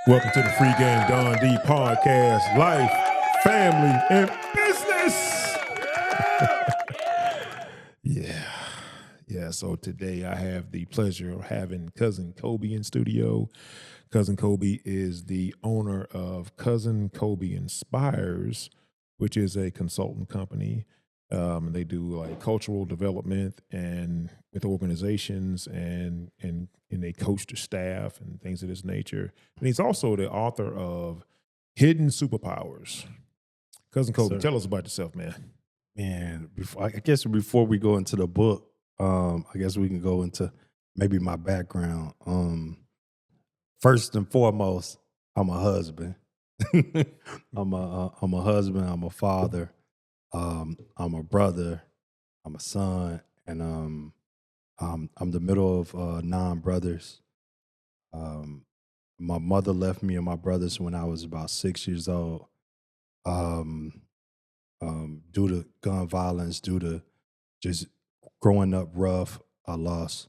Welcome to the Free Game Don D podcast, life, family, and business. Yeah. So today I have the pleasure of having Cousin Colby in studio. Cousin Colby is the owner of Cousin Colby Inspires, which is a consultant company. They do like cultural development and with organizations and they coach the staff and things of this nature. And he's also the author of Hidden Superpowers. Cousin Colby, tell us about yourself, man. Man, before we go into the book, I guess we can go into maybe my background. First and foremost, I'm a husband. I'm a husband. I'm a father. I'm a brother. I'm a son, and I'm the middle of 9 brothers. My mother left me and my brothers when I was about 6 years old. Due to gun violence, due to just growing up rough, I lost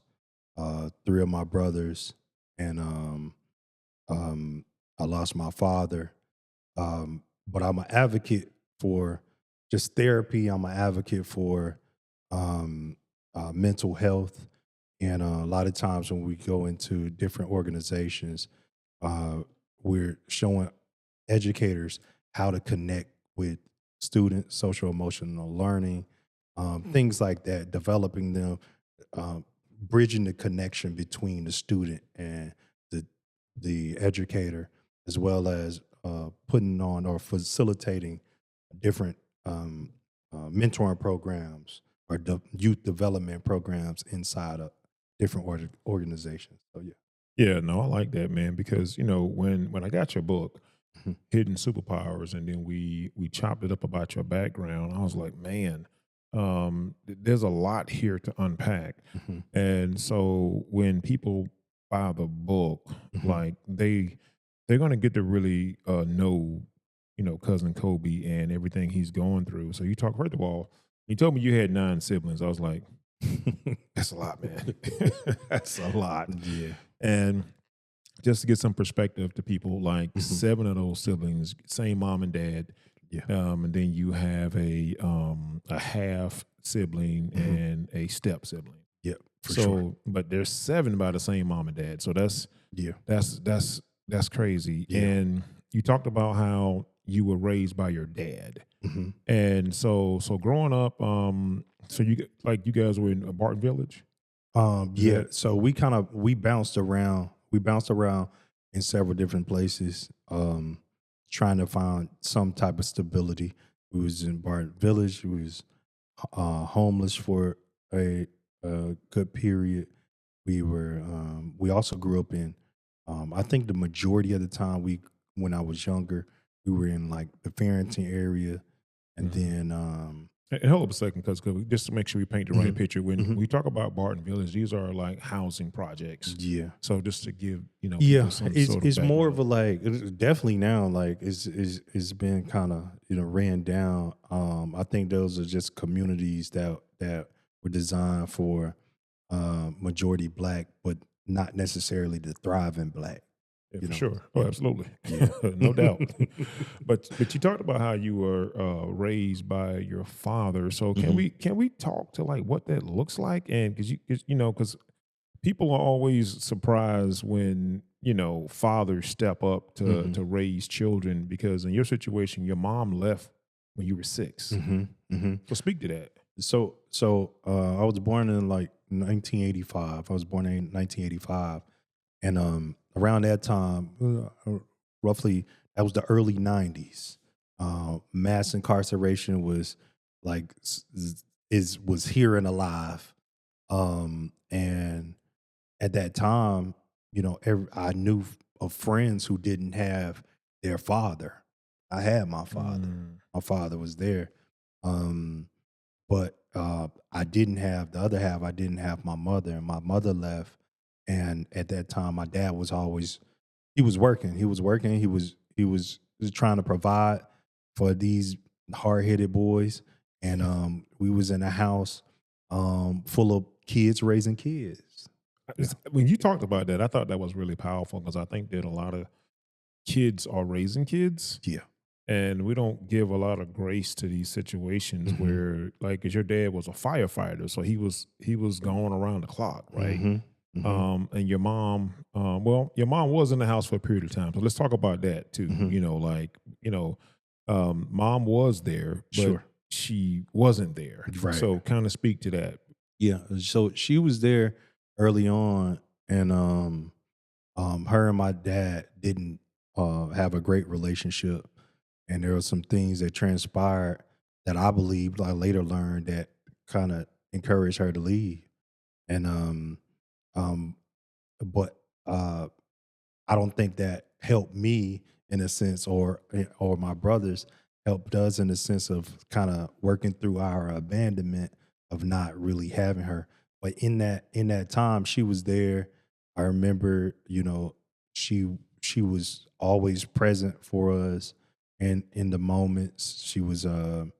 3 of my brothers, and I lost my father. But I'm an advocate for just therapy. I'm an advocate for mental health, and a lot of times when we go into different organizations, we're showing educators how to connect with students, social emotional learning, things like that, developing them, bridging the connection between the student and the educator, as well as putting on or facilitating different mentoring programs or youth development programs inside of different organizations. So yeah. Yeah, no, I like that, man, because when I got your book, Mhm. Hidden Superpowers, and then we chopped it up about your background, I was like, man, there's a lot here to unpack. Mhm. And so when people buy the book, Mhm. like they're gonna get to really know, Cousin Colby and everything he's going through. So you talk first of all, you told me you had 9 siblings. I was like, that's a lot, man. That's a lot. Yeah. And just to get some perspective to people, like Mhm. 7 of those siblings, same mom and dad. Yeah. And then you have a half sibling Mhm. and a step sibling. Yeah. For So, sure. but there's 7 by the same mom and dad. So Yeah. that's crazy. Yeah. And you talked about how you were raised by your dad. Mhm. And so growing up, so you guys were in a Barton Village. Yeah. that- So we bounced around. We bounced around in several different places, trying to find some type of stability. We was in Barton Village. We was homeless for a good period. We also grew up in. I think the majority of the time when I was younger, we were in like the Farrington area, and Mhm. then And hold up a second, because just to make sure we paint the right Mhm. picture, when Mhm. we talk about Barton Village, these are like housing projects. yeah. So just to give people Yeah, some it's sort of it's more of background. a like it's definitely now like it's been kind of ran down. I think those are just communities that were designed for majority black, but not necessarily to thrive in black. Yeah, You for know, sure. Oh, yeah, absolutely, yeah. no doubt. But you talked about how you were raised by your father. So can Mhm. we talk to like what that looks like? And because people are always surprised when fathers step up to Mhm. raise children, because in your situation your mom left when you were 6. Mhm. Mhm. So speak to that. So I was born in like 1985. I was born in 1985, and around that time, roughly that was the early 90s. Mass incarceration was like was here and alive, and at that time, I knew of friends who didn't have their father. I had my father. Mm. My father was there. Um, but I didn't have the other half. I didn't have my mother, and my mother left. And at that time, my dad was always he was working. He was working. He was trying to provide for these hard headed boys, and we was in a house full of kids raising kids. Yeah. When you talked about that, I thought that was really powerful, because I think that a lot of kids are raising kids. Yeah. And we don't give a lot of grace to these situations Mhm. where, like, 'cause your dad was a firefighter, so he was gone around the clock, right? Mhm. Mhm. And your mom, well, your mom was in the house for a period of time. So let's talk about that too. Mhm. Mom was there, but Sure. she wasn't there. Right. So kind of speak to that. Yeah. So she was there early on, and her and my dad didn't have a great relationship, and there were some things that transpired that I believe I later learned that kind of encouraged her to leave. And um, but I don't think that helped me in a sense, or my brothers helped us in the sense of kind of working through our abandonment of not really having her. But in that time, she was there. I remember, she she was always present for us, and in the moments she was um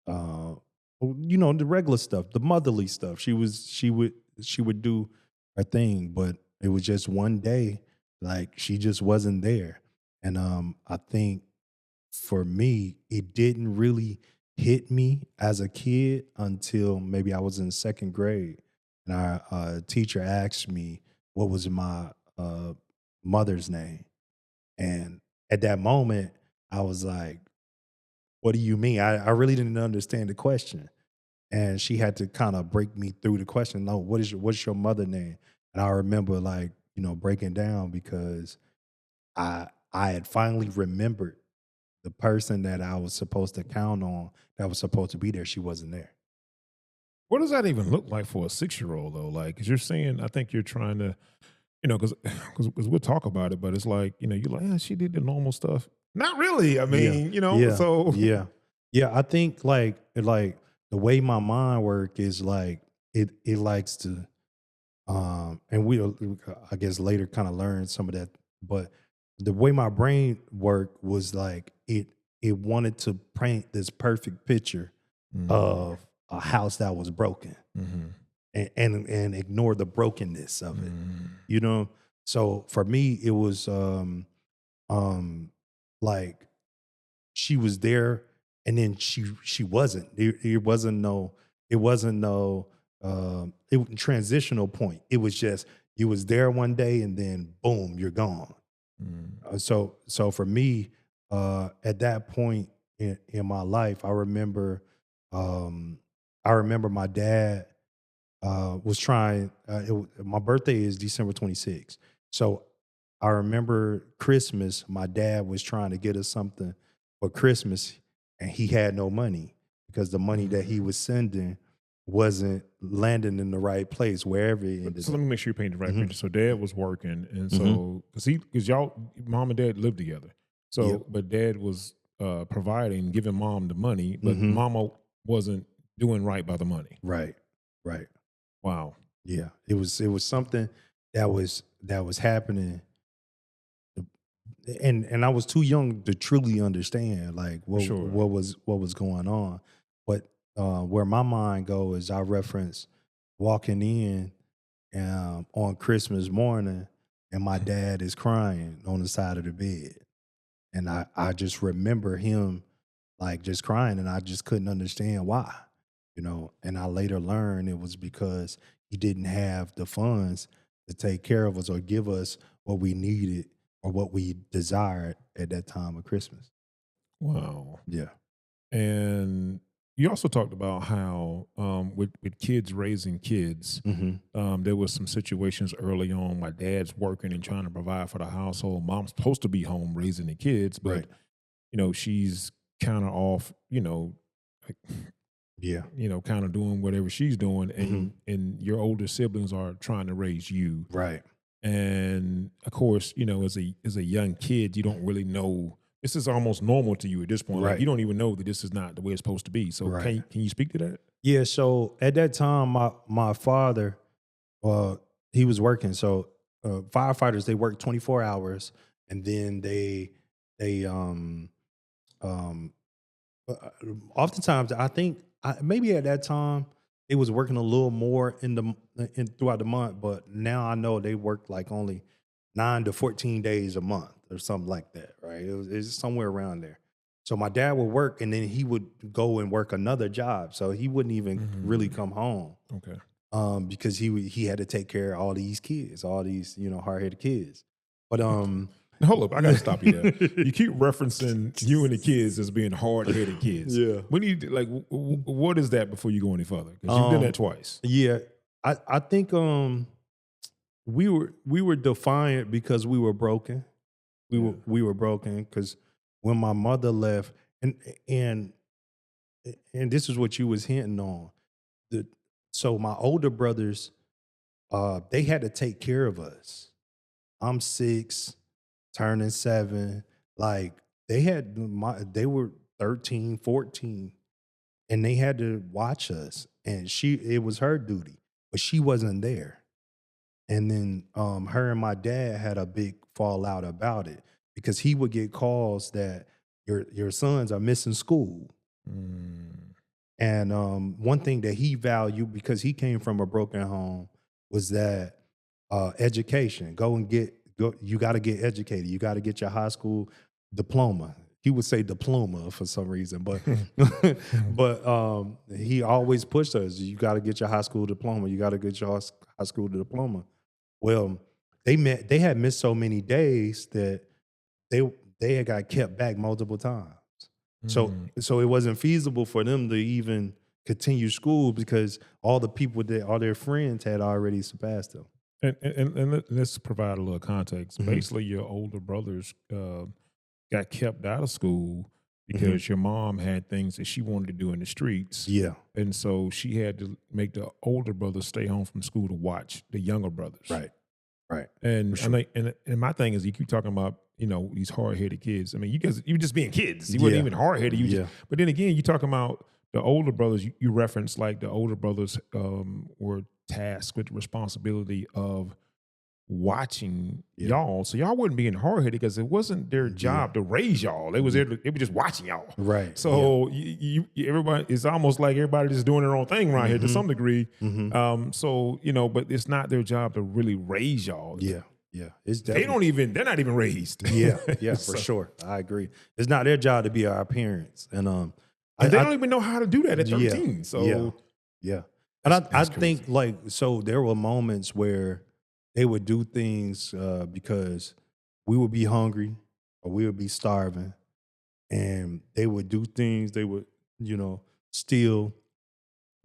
uh the regular stuff, the motherly stuff. She would do her thing, but it was just one day, like she just wasn't there. And I think for me, it didn't really hit me as a kid until maybe I was in second grade, and our teacher asked me what was my mother's name. And at that moment, I was like, "What do you mean?" I really didn't understand the question, and she had to kind of break me through the question. No, what's your mother name? And I remember, like, breaking down because I had finally remembered the person that I was supposed to count on, that was supposed to be there. She wasn't there. What does that even look like for a 6-year-old though? Like, cause you're saying, I think you're trying to, cause we'll talk about it, but it's like, you're like, yeah, she did the normal stuff. Not really. I Yeah, mean, yeah, so yeah, yeah. I think like the way my mind work is like it likes to and I guess later kind of learned some of that, but the way my brain worked was like it wanted to paint this perfect picture mm, of a house that was broken, mhm, and ignore the brokenness of it, mm, you know. So for me it was um like she was there, and then she wasn't. It wasn't transitional point. It was just you was there one day, and then boom, you're gone. mm, So for me, at that point in my life, um I remember my dad was trying. My birthday is December 26th. So I remember Christmas, my dad was trying to get us something for Christmas, and he had no money because the money that he mm. was sending wasn't landing in the right place, wherever it ended So let up. me make sure you paint the right Hmm. picture. So dad was working, and Hmm. so because y'all, mom and dad lived together. Yep. So, but dad was providing, giving mom the money, but Hmm. mama wasn't doing right by the money. Right. Right. Wow. Yeah. It was something that was happening, and I was too young to truly understand like For what sure. what was going on. But where my mind goes is I reference walking in on Christmas morning, and my dad is crying on the side of the bed, and I just remember him like just crying, and I just couldn't understand why, And I later learned it was because he didn't have the funds to take care of us or give us what we needed or what we desired at that time of Christmas. Wow. Yeah. And you also talked about how with kids raising kids, Hmm. there was some situations early on. My dad's working and trying to provide for the household. Mom's supposed to be home raising the kids, but Right. she's kind of off. Like, Yeah. kind of doing whatever she's doing, Hmm. and your older siblings are trying to raise you. Right. And of course, as a young kid, you don't really know. This is almost normal to you at this point. Like you Right. don't even know that this is not the way it's supposed to be. So Right. can you speak to that? Yeah. So at that time, my father, he was working. So firefighters, they work 24 hours, and then they um uh, oftentimes I think maybe at that time they was working a little more in throughout the month, but now I know they work like only 9 to 14 days a month or something like that, right? It's somewhere around there. So my dad would work and then he would go and work another job. So he wouldn't even really come home Okay. because he had to take care of all these kids, all these, hard headed kids. But Hold up, I gotta stop you there. You keep referencing you and the kids as being hard headed kids. Yeah. We need like, what is that before you go any further? Because you've done that twice. Yeah, I think we were defiant because we were broken. We were broken because when my mother left, and and this is what you was hinting on. The So my older brothers, they had to take care of us. I'm 6, turning 7. Like they were 13, 14, and they had to watch us. And it was her duty, but she wasn't there. And then her and my dad had a big fallout about it because he would get calls that your sons are missing school. Mm. And one thing that he valued, because he came from a broken home, was that education. You got to get educated. You got to get your high school diploma. He would say diploma for some reason, but but he always pushed us. You got to get your high school diploma. You got to get your high school diploma. Well, they had missed so many days that they had got kept back multiple times. So it wasn't feasible for them to even continue school because all their friends had already surpassed them. And let's provide a little context. Basically, your older brothers got kept out of school because your mom had things that she wanted to do in the streets. Yeah. And so she had to make the older brothers stay home from school to watch the younger brothers. Right. And For sure. and my thing is, you keep talking about these hard headed kids. I mean, you just being kids. You weren't even hard headed. But then again, you talking about the older brothers. You reference like the older brothers were tasked with the responsibility of watching y'all. So y'all wouldn't be in hard headed because it wasn't their job to raise y'all. They was just watching y'all. Right. So everybody, it's almost like everybody just doing their own thing around here to some degree. So but it's not their job to really raise y'all. Yeah. It's They're not even raised. Yeah, for sure. I agree. It's not their job to be our parents. And they don't even know how to do that at 13. Yeah. And I crazy. think like, so there were moments where they would do things because we would be hungry or we would be starving, and they would do things. They would, steal.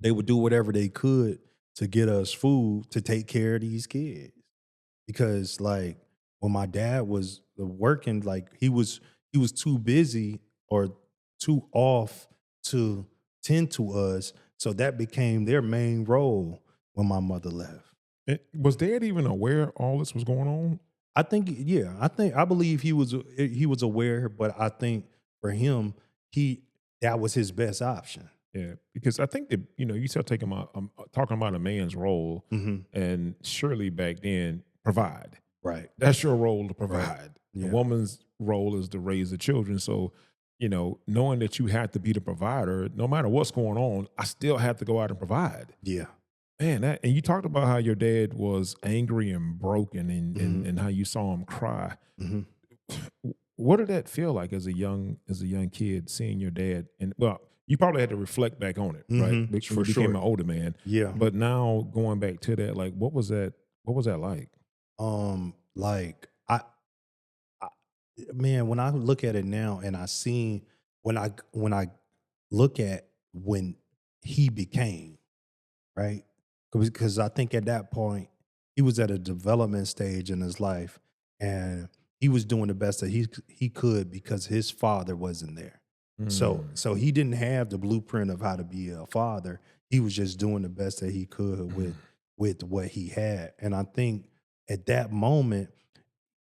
They would do whatever they could to get us food to take care of these kids. Because like when my dad was working, like he was too busy or too off to tend to us, so that became their main role when my mother left. Was Dad even aware all this was going on? I believe he was aware, but I think for him, that was his best option. Yeah, because I think that you start talking about a man's role, and surely back then provide. Right. That's your role to provide. Right. Yeah. The woman's role is to raise the children. So knowing that you have to be the provider, no matter what's going on, I still have to go out and provide. Yeah. Man, and you talked about how your dad was angry and broken and how you saw him cry. What did that feel like as a young kid, seeing your dad? And well, you probably had to reflect back on it, right? Because you became an older man. Yeah. But now going back to that, like, what was that like? Like man, when I look at it now and when I look at when he became, right? Because I think at that point he was at a development stage in his life, and he was doing the best that he could because his father wasn't there. So he didn't have the blueprint of how to be a father. He was just doing the best that he could with what he had. And I think at that moment,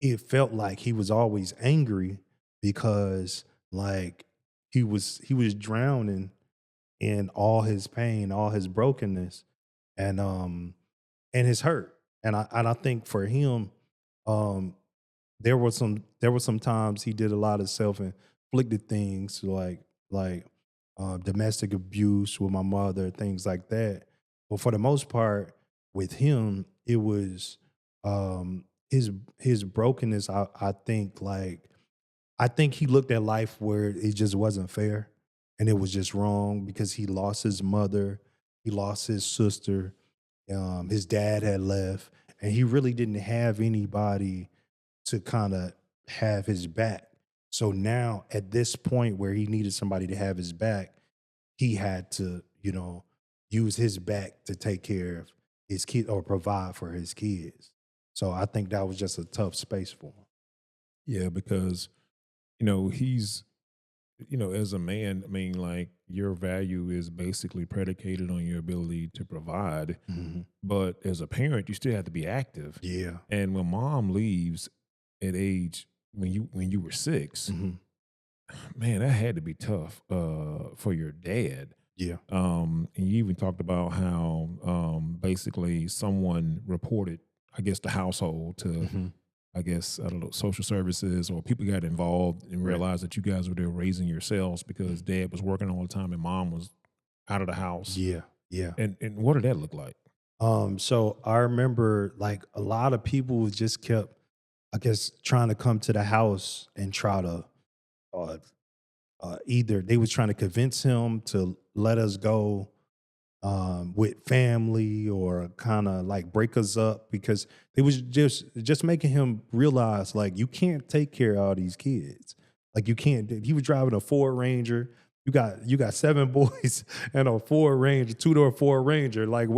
it felt like he was always angry because like he was drowning in all his pain, all his brokenness, and his hurt. And I think for him, there were some times he did a lot of self-inflicted things like domestic abuse with my mother, things like that. But for the most part, with him, it was his brokenness, I think like I think he looked at life where it just wasn't fair and it was just wrong because he lost his mother, he lost his sister, his dad had left, and he really didn't have anybody to kind of have his back. So now at this point where he needed somebody to have his back, he had to, use his back to take care of his kid or provide for his kids. So I think that was just a tough space for him. Yeah, because he's as a man, I mean, like your value is basically predicated on your ability to provide. Mhm. But as a parent, you still have to be active. Yeah. And when mom leaves at age when you were 6, Mhm. man, that had to be tough for your dad. Yeah. And you even talked about how basically someone reported, I guess, the household to, Mhm. I guess, I don't know, social services, or people got involved and Right. realized that you guys were there raising yourselves because dad was working all the time and mom was out of the house. Yeah. Yeah. And what did that look like? So I remember like a lot of people just kept, I guess, trying to come to the house and try to uh, either they was trying to convince him to let us go with family or kind of like break us up because they was just making him realize like you can't take care of all these kids. Like you can't. He was driving a Ford Ranger. You got 7 boys and a Ford Ranger, 2-door Ford Ranger. Like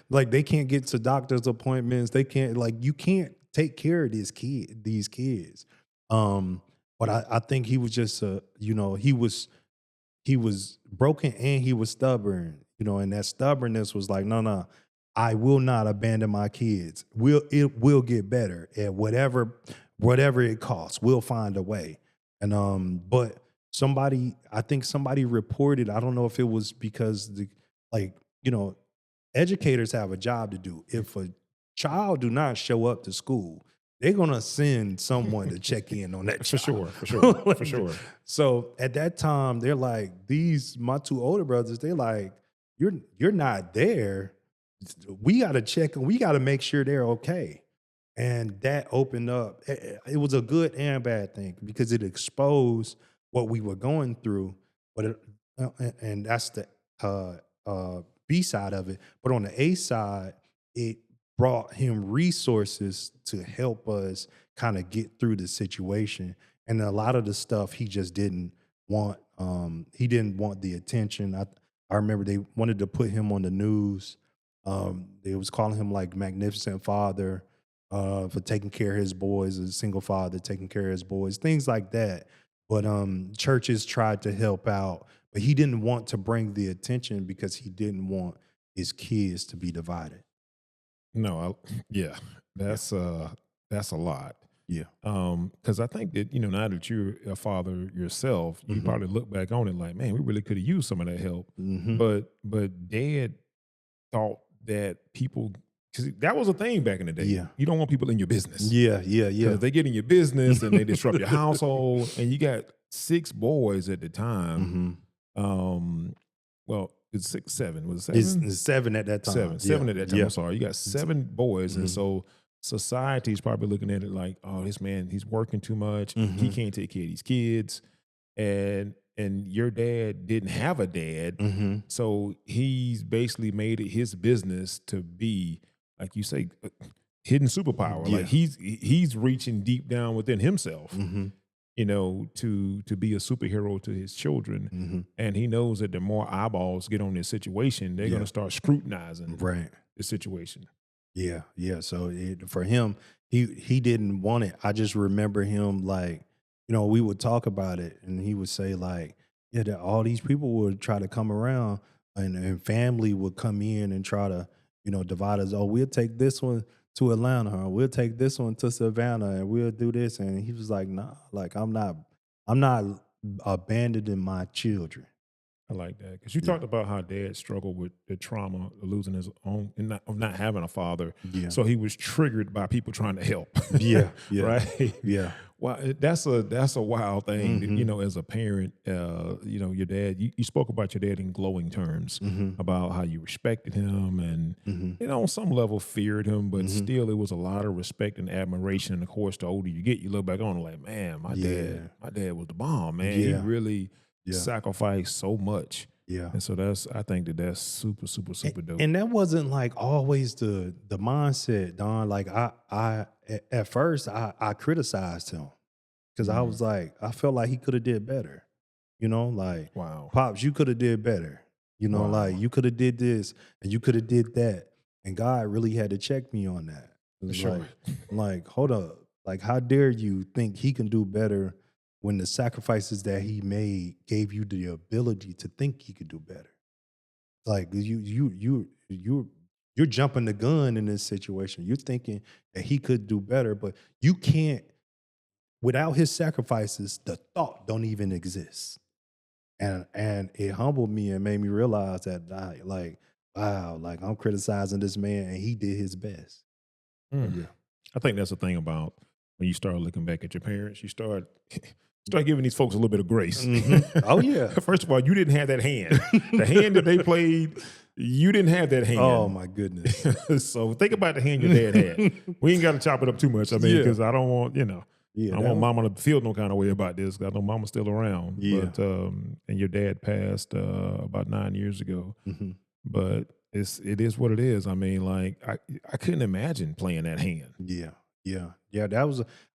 like they can't get to doctor's appointments. They can't like you can't take care of these kids. Um, but I think he was just he was broken and he was stubborn, and that stubbornness was like, no, no, I will not abandon my kids. It will get better at whatever it costs. We'll find a way. And but I think somebody reported, I don't know if it was because like, educators have a job to do. If a child do not show up to school, they're gonna send someone to check in on that For child. sure, for sure, for sure. So at that time, they're like, my 2 older brothers, they're like, you're not there. We gotta check and we gotta make sure they're okay. And that opened up, it was a good and bad thing because it exposed what we were going through. But and that's the uh, B side of it. But on the A side, it brought him resources to help us kind of get through the situation. And a lot of the stuff he just didn't want. He didn't want the attention. I remember they wanted to put him on the news. They was calling him like magnificent father for taking care of his boys, a single father taking care of his boys, things like that. But churches tried to help out, but he didn't want to bring the attention because he didn't want his kids to be divided. No, yeah, Yeah. that's a lot. Yeah. Because I think that now that you're a father yourself, you Mhm. probably look back on it like, man, we really could have used some of that help. Mhm. But dad thought that people, because that was a thing back in the day. Yeah. You don't want people in your business Yeah. Yeah. because Yeah. if they get in your business and they disrupt your household, and you got 6 boys at the time. Mhm. Well, it's 6, 7. Was it It's 7? 7 at that time. 7, Yeah. 7 at that time. Yeah. I'm sorry. You got 7 boys, and Mhm. so society's probably looking at it like, oh, this man, he's working too much. He Mhm. can't take care of these kids, and your dad didn't have a dad, Mhm. so he's basically made it his business to be, like you say, hidden superpower. Like Yeah. he's reaching deep down within himself, Mhm. to be a superhero to his children. Mhm. And he knows that the more eyeballs get on this situation, they're Yeah. going to start scrutinizing Right. the situation. Yeah, yeah. So for him, he didn't want it. I just remember him like, we would talk about it, and he would say like, yeah, that all these people would try to come around, and family would come in and try to, divide us. Oh, we'll take this one to Atlanta, or we'll take this one to Savannah, and we'll do this. And he was like, nah, like I'm not abandoning my children. I like that because you Yeah, talked about how dad struggled with the trauma of losing his own and of not having a father. yeah, So he was triggered by people trying to help. yeah, yeah, Right. yeah. Well, that's a wild thing, you Mhm. know, as a parent, you know, your dad, you spoke about your dad in glowing terms Mhm. about how you respected him and, Mhm. you know, on some level feared him, but Mhm. still it was a lot of respect and admiration. And of course, the older you get, you look back on it like, man, Yeah. my dad was the bomb, man. He Yeah. really Yeah. sacrificed so much. Yeah. And so I think that's super, super, And, super dope. and that wasn't like always the mindset, Don. Like at first I criticized him because I Mhm. was like, I felt like he could have did better. You know, like, Wow. Pops, you could have did better. You know, like Wow. you could have did this and you could have did that. And God really had to check me on that. It was Sure. like, hold up. Like, how dare you think he can do better when the sacrifices that he made gave you the ability to think he could do better? Like you're jumping the gun in this situation. You're thinking that he could do better, but you can't without his sacrifices, the thought don't even exist. And it humbled me and made me realize that wow, like I'm criticizing this man and he did his best. So Mm. yeah. I think that's the thing about when you start looking back at your parents, you start giving these folks a little bit of grace. Oh yeah. First of all, you didn't have that hand. The hand that they played, you didn't have that Oh hand. my goodness. So think about the hand your dad had. We ain't got to chop it up too much. I mean, Yeah. because I don't want, you know, I Yeah, don't that want was mama to feel no kind of way about this. 'Cause I know mama's still around. yeah. But and your dad passed about 9 years ago. Mhm. But it is what it is. I mean, like I couldn't imagine playing that hand. Yeah, yeah, yeah.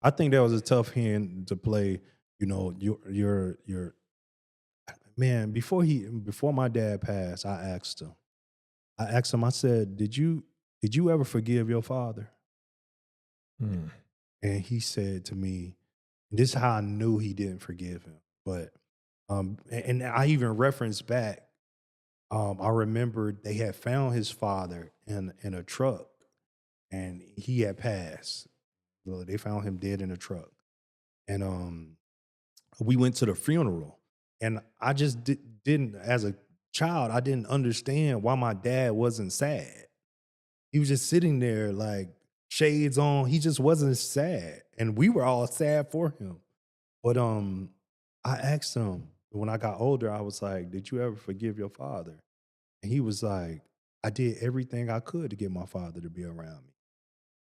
I think that was a tough hand to play. You know, your man. Before my dad passed, I asked him. I said, did you ever forgive your father? Hmm. And he said to me, and this is how I knew he didn't forgive him. But and I even referenced back. I remember they had found his father in a truck, and he had passed. Well, they found him dead in a truck. And we went to the funeral, and I just didn't, as a child, I didn't understand why my dad wasn't sad. He was just sitting there like shades on. He just wasn't sad, and we were all sad for him. But I asked him when I got older. I was like, "Did you ever forgive your father?" And he was like, "I did everything I could to get my father to be around me."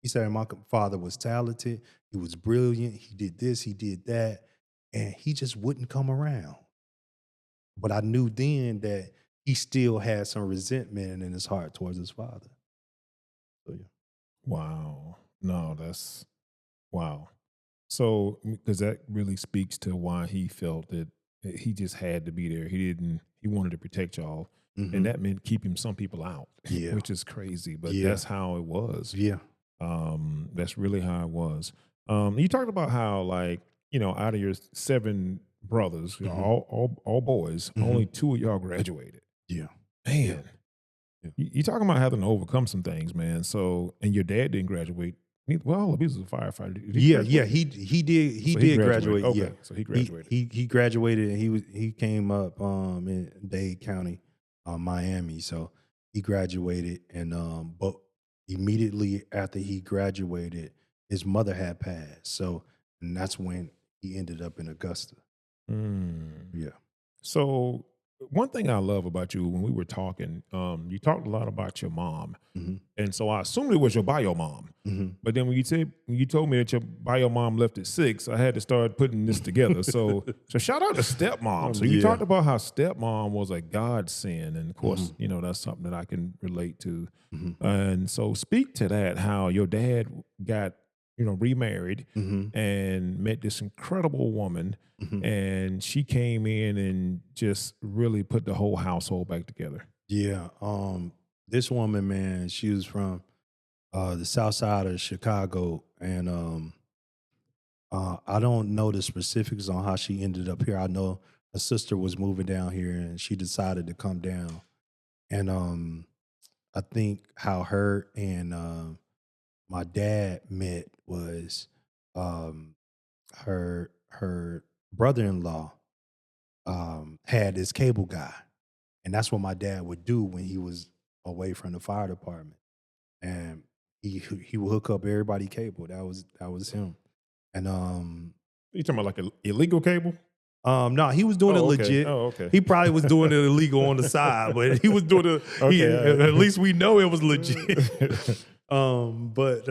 He said my father was talented, he was brilliant, he did this, he did that, and he just wouldn't come around. But I knew then that he still had some resentment in his heart towards his father. So yeah. Wow. No, that's wow. So because that really speaks to why he felt that he just had to be there. He wanted to protect y'all. And Mhm. that meant keeping some people out, Yeah. which is crazy. But Yeah. that's how it was. Yeah. That's really how it was. You talked about how, like, you know, out of your seven brothers, you know, Mhm. all boys, only Mhm. two of y'all graduated. Yeah. Yeah. Man, Yeah. you talking about having to overcome some things, man. So, and your dad didn't graduate. Well, he was a firefighter. Did he Yeah, yeah, graduate? he So he did graduated. graduate. Okay, Yeah, so he graduated. he graduated and he came up in Dade County, Miami. So he graduated and but immediately after he graduated, his mother had passed. So and that's when he ended up in Augusta. Mm. Yeah. So one thing I love about you when we were talking, you talked a lot about your mom, Hmm. and so I assumed it was your bio mom. Hmm. But then when you told me that your bio mom left at 6, I had to start putting this together. So shout out to stepmom. So you Yeah. talked about how stepmom was a godsend, and of course, Hmm. you know that's something that I can relate to. Hmm. And so speak to that, how your dad got, you know, remarried Hmm. and met this incredible woman, Hmm. and she came in and just really put the whole household back together. Yeah. This woman, man, she was from the south side of Chicago, and I don't know the specifics on how she ended up here. I know her sister was moving down here, and she decided to come down. And I think how her and my dad met was um, her brother in law had this cable guy, and that's what my dad would do when he was away from the fire department, and he would hook up everybody cable. That was him. And You talking about like a illegal cable? No, he was doing it Oh, okay. legit. Oh, okay. He probably was doing it illegal on the side, but he was doing it. Okay. At least we know it was legit. All But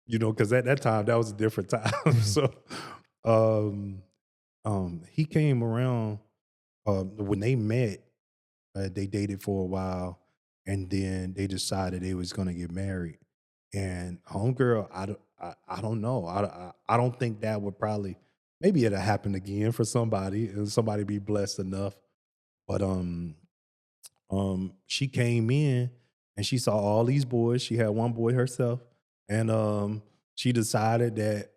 because at that time that was a different time. So, um, he came around when they met. They dated for a while, and then they decided they was gonna get married. And homegirl, I don't know. I don't think that would probably maybe it'll happen again for somebody and somebody be blessed enough. But she came in and she saw all these boys. She had one boy herself, and she decided that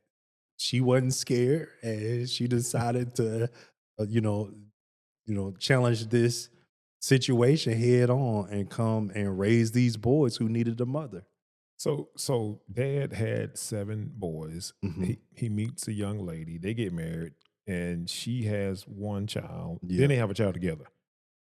she wasn't scared, and she decided to, you know, challenge this situation head on and come and raise these boys who needed a mother. so dad had 7 boys. Hmm. He meets a young lady. They get married, and she has 1 child. Yeah. Then they have a child together.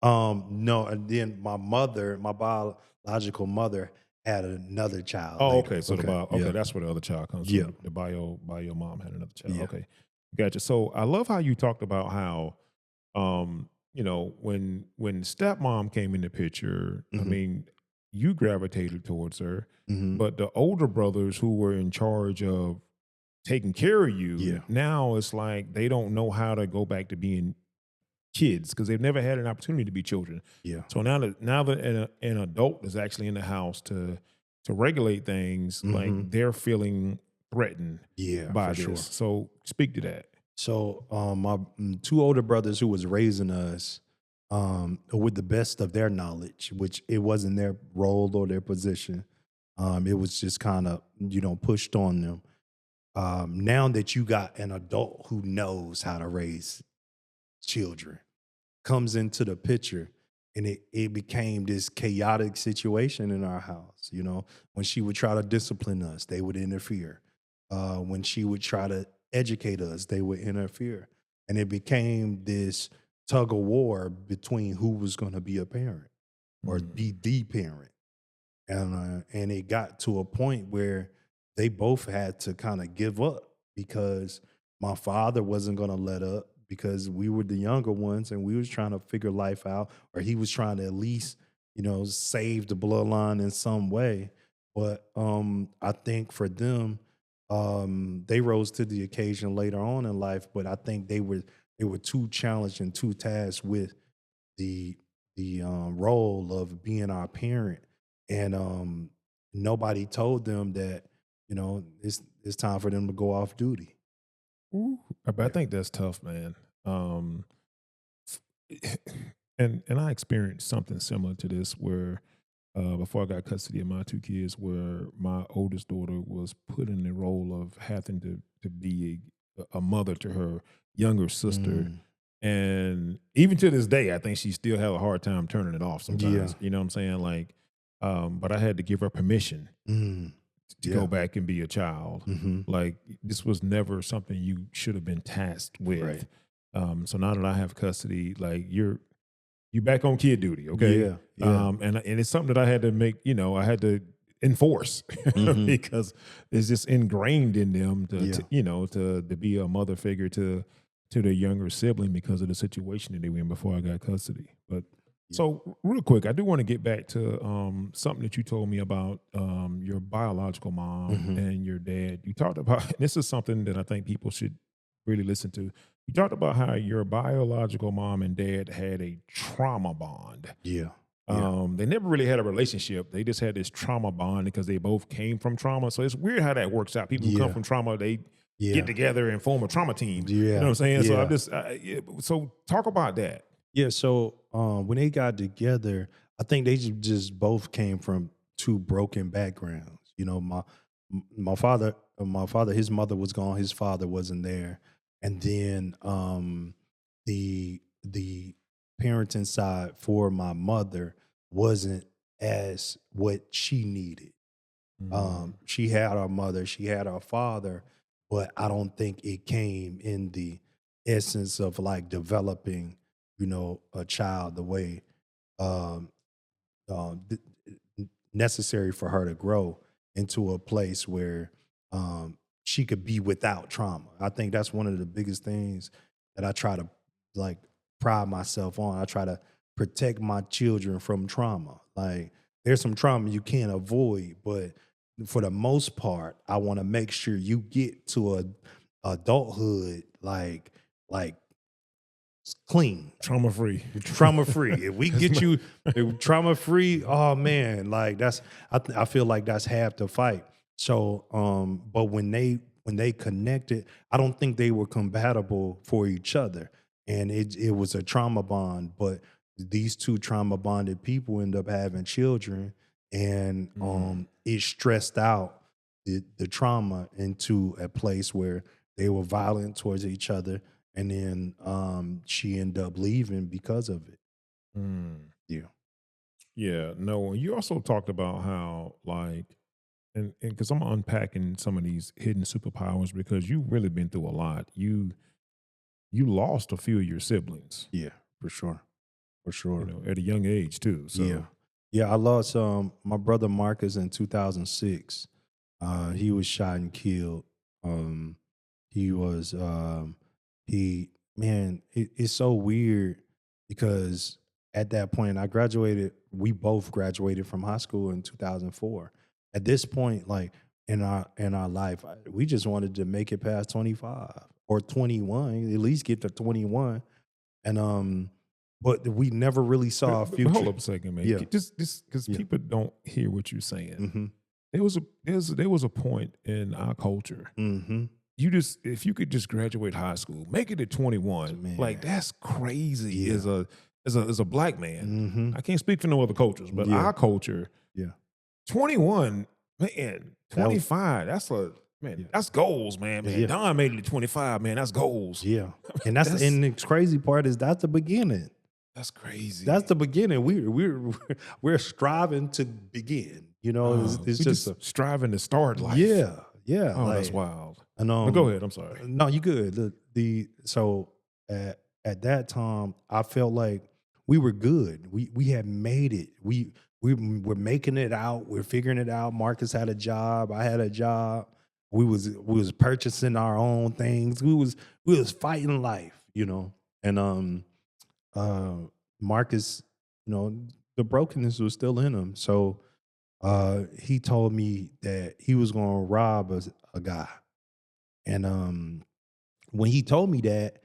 No, and then my mother, my biological mother, had another child Oh, later. okay. So Yeah. that's where the other child comes Yeah. from. The bio mom had another child. Yeah. Okay, gotcha. So I love how you talked about how, when stepmom came in the picture. I Hmm. mean, you gravitated towards her, Hmm. but the older brothers who were in charge of taking care of you, Yeah. now it's like they don't know how to go back to being kids because they've never had an opportunity to be children. Yeah. So now that an adult is actually in the house to regulate things, like Hmm. they're feeling threatened Yeah, by for this. sure. So speak to that. So my 2 older brothers who was raising us with the best of their knowledge, which it wasn't their role or their position. It was just kind of, pushed on them. Now that you got an adult who knows how to raise children comes into the picture, and it became this chaotic situation in our house. When she would try to discipline us, they would interfere. When she would try to educate us, they would interfere. And it became this tug of war between who was going to be a parent or Mm. be the parent. And it got to a point where they both had to kind of give up because my father wasn't going to let up because we were the younger ones and we was trying to figure life out, or he was trying to at least save the bloodline in some way. But I think for them, they rose to the occasion later on in life, but I think they were too challenged and too tasked with the role of being our parent, and nobody told them that it's time for them to go off duty. Ooh, but I Yeah. think that's tough, man. Um, and I experienced something similar to this where before I got custody of my 2 kids, where my oldest daughter was put in the role of having to be a mother to her younger sister. Mm, And even to this day, I think she still has a hard time turning it off yeah. sometimes. You know what I'm saying? Like, but I had to give her permission Mm, to yeah. go back and be a child. Hmm. Like, this was never something you should have been tasked with. Right. So now that I have custody, like you back on kid duty, okay? Yeah. Yeah. And it's something that I had to make, I had to enforce Hmm. because it's just ingrained in them Yeah. to be a mother figure to their younger sibling because of the situation that they were in before I got custody. But Yeah. so real quick, I do want to get back to something that you told me about your biological mom Hmm. and your dad. You talked about this is something that I think people should really listen to. You talked about how your biological mom and dad had a trauma bond. Yeah. Yeah. They never really had a relationship. They just had this trauma bond because they both came from trauma. So it's weird how that works out. People who come Yeah. from trauma, they get Yeah. together and form a trauma team. You know Yeah. what I'm saying? So I'm Yeah. just so talk about that. Yeah. So when they got together, I think they just both came from 2 broken backgrounds. My father, his mother was gone, his father wasn't there, and then the parenting side for my mother wasn't as what she needed. Mm, She had our mother, she had our father, but I don't think it came in the essence of like developing, a child the way um, necessary for her to grow into a place where she could be without trauma. I think that's one of the biggest things that I try to like pride myself on. I try to protect my children from trauma. Like there's some trauma you can't avoid, but for the most part, I want to make sure you get to a adulthood like clean, Trauma free. trauma free. If we get you trauma free, oh man, like I feel like that's half the fight. So, but when they connected, I don't think they were compatible for each other, and it was a trauma bond. But these two trauma bonded people end up having children, and it stressed out the trauma into a place where they were violent towards each other, and then she ended up leaving because of it. Mm. Yeah. Yeah, no. And you also talked about how like, and because I'm unpacking some of these hidden superpowers because you've really been through a lot. You lost a few of your siblings, Yeah, for sure. For you sure. know, at a young age too. So Yeah. Yeah, I lost my brother Marcus in 2006. He was shot and killed. Um he was he man, it's so weird because at that point I graduated, we both graduated from high school in 2004. At this point, like in our life, we just wanted to make it past 25 or 21, at least get to 21. And but we never really saw a but hold future. up a second, man. Yeah. Just because Yeah. people don't hear what you're saying. Mm-hmm. There was a point in our culture. Mm-hmm. You just if you could just graduate high school, make it to 21, Man. like that's crazy. Yeah. As a black man, Mm-hmm. I can't speak for no other cultures, but Yeah. our culture, Yeah. 21, man, 25. That's Yeah. that's goals, man. Yeah. Don made it to 25, man. That's goals. Yeah. And and the crazy part is that's the beginning. That's crazy. That's the beginning. We're striving to begin. You know, it's we just striving to start life. yeah, yeah. Oh, like, that's wild. and But go ahead. I'm sorry. No, you good. So at that time, I felt like we were good. We had made it. We were making it out. We're figuring it out. Marcus had a job. I had a job. We was purchasing our own things. We was fighting life, you know. And Marcus, you know, the brokenness was still in him. So he told me that he was going to rob a guy. And when he told me that,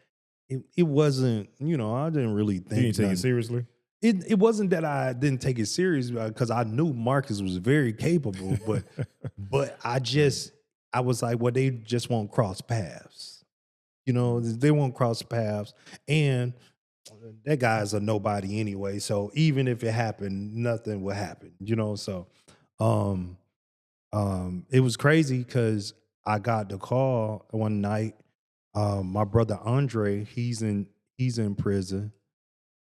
it wasn't, you know, I didn't really think. You didn't take nothing. it seriously? It wasn't that I didn't take it serious because I knew Marcus was very capable, but I was like, well, they just won't cross paths. You know, they won't cross paths. And that guy's a nobody anyway. So even if it happened, nothing would happen, you know? So it was crazy because I got the call one night. My brother Andre, he's in prison.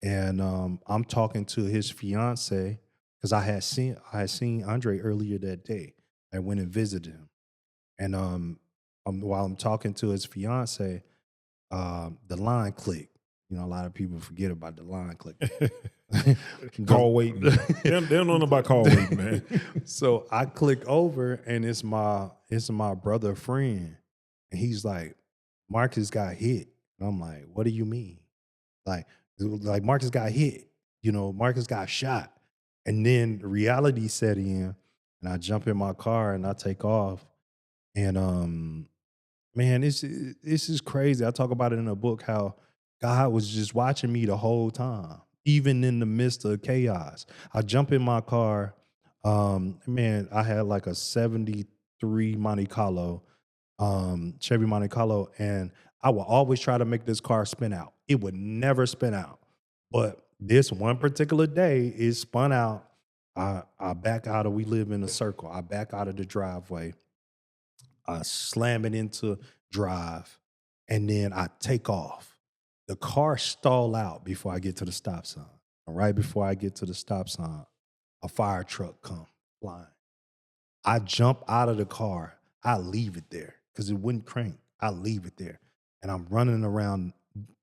And I'm talking to his fiance because I had seen Andre earlier that day. I went and visited him. And while I'm talking to his fiance, the line clicked. You know, a lot of people forget about the line click. Call waiting. They don't know about call waiting, man. So I click over and it's my brother friend. And he's like, Marcus got hit. And I'm like, what do you mean? Like Marcus got hit. You know, Marcus got shot. And then reality set in and I jump in my car and I take off. And man, this is crazy. I talk about it in a book how God was just watching me the whole time, even in the midst of chaos. I jump in my car. Man, I had like a 73 Monte Carlo, Chevy Monte Carlo, and I would always try to make this car spin out. It would never spin out. But this one particular day, it spun out. I back out of, we live in a circle. I back out of the driveway. I slam it into drive, and then I take off. The car stall out before I get to the stop sign. And right before I get to the stop sign, a fire truck come flying. I jump out of the car. I leave it there because it wouldn't crank. I leave it there. And I'm running around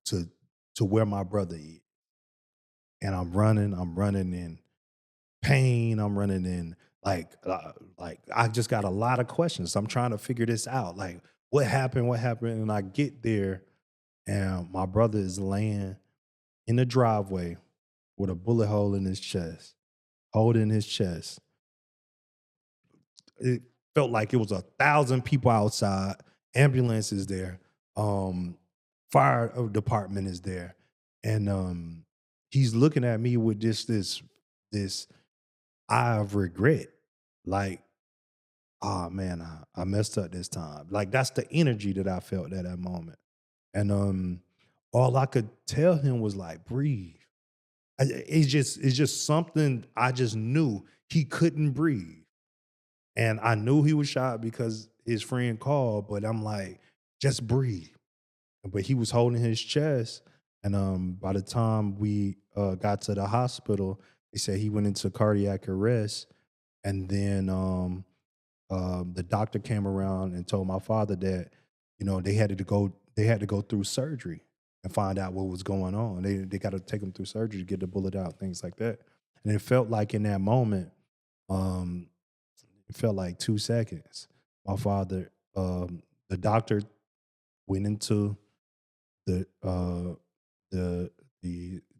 to where my brother is. And I'm running in pain. I'm running in like I just got a lot of questions. I'm trying to figure this out. Like, what happened? What happened? And I get there, and my brother is laying in the driveway with a bullet hole in his chest, holding his chest. It felt like it was 1,000 people outside. Ambulance is there. Fire department is there, and he's looking at me with just this eye of regret, like, oh man, I messed up this time. Like that's the energy that I felt at that moment, and all I could tell him was like, breathe. It's just something I just knew he couldn't breathe. And I knew he was shot because his friend called, but I'm like, just breathe. But he was holding his chest. And by the time we got to the hospital, they said he went into cardiac arrest. And then the doctor came around and told my father that, they had to go through surgery and find out what was going on. They got to take him through surgery to get the bullet out, things like that. And it felt like in that moment, um, it felt like 2 seconds. My father, the doctor went into the the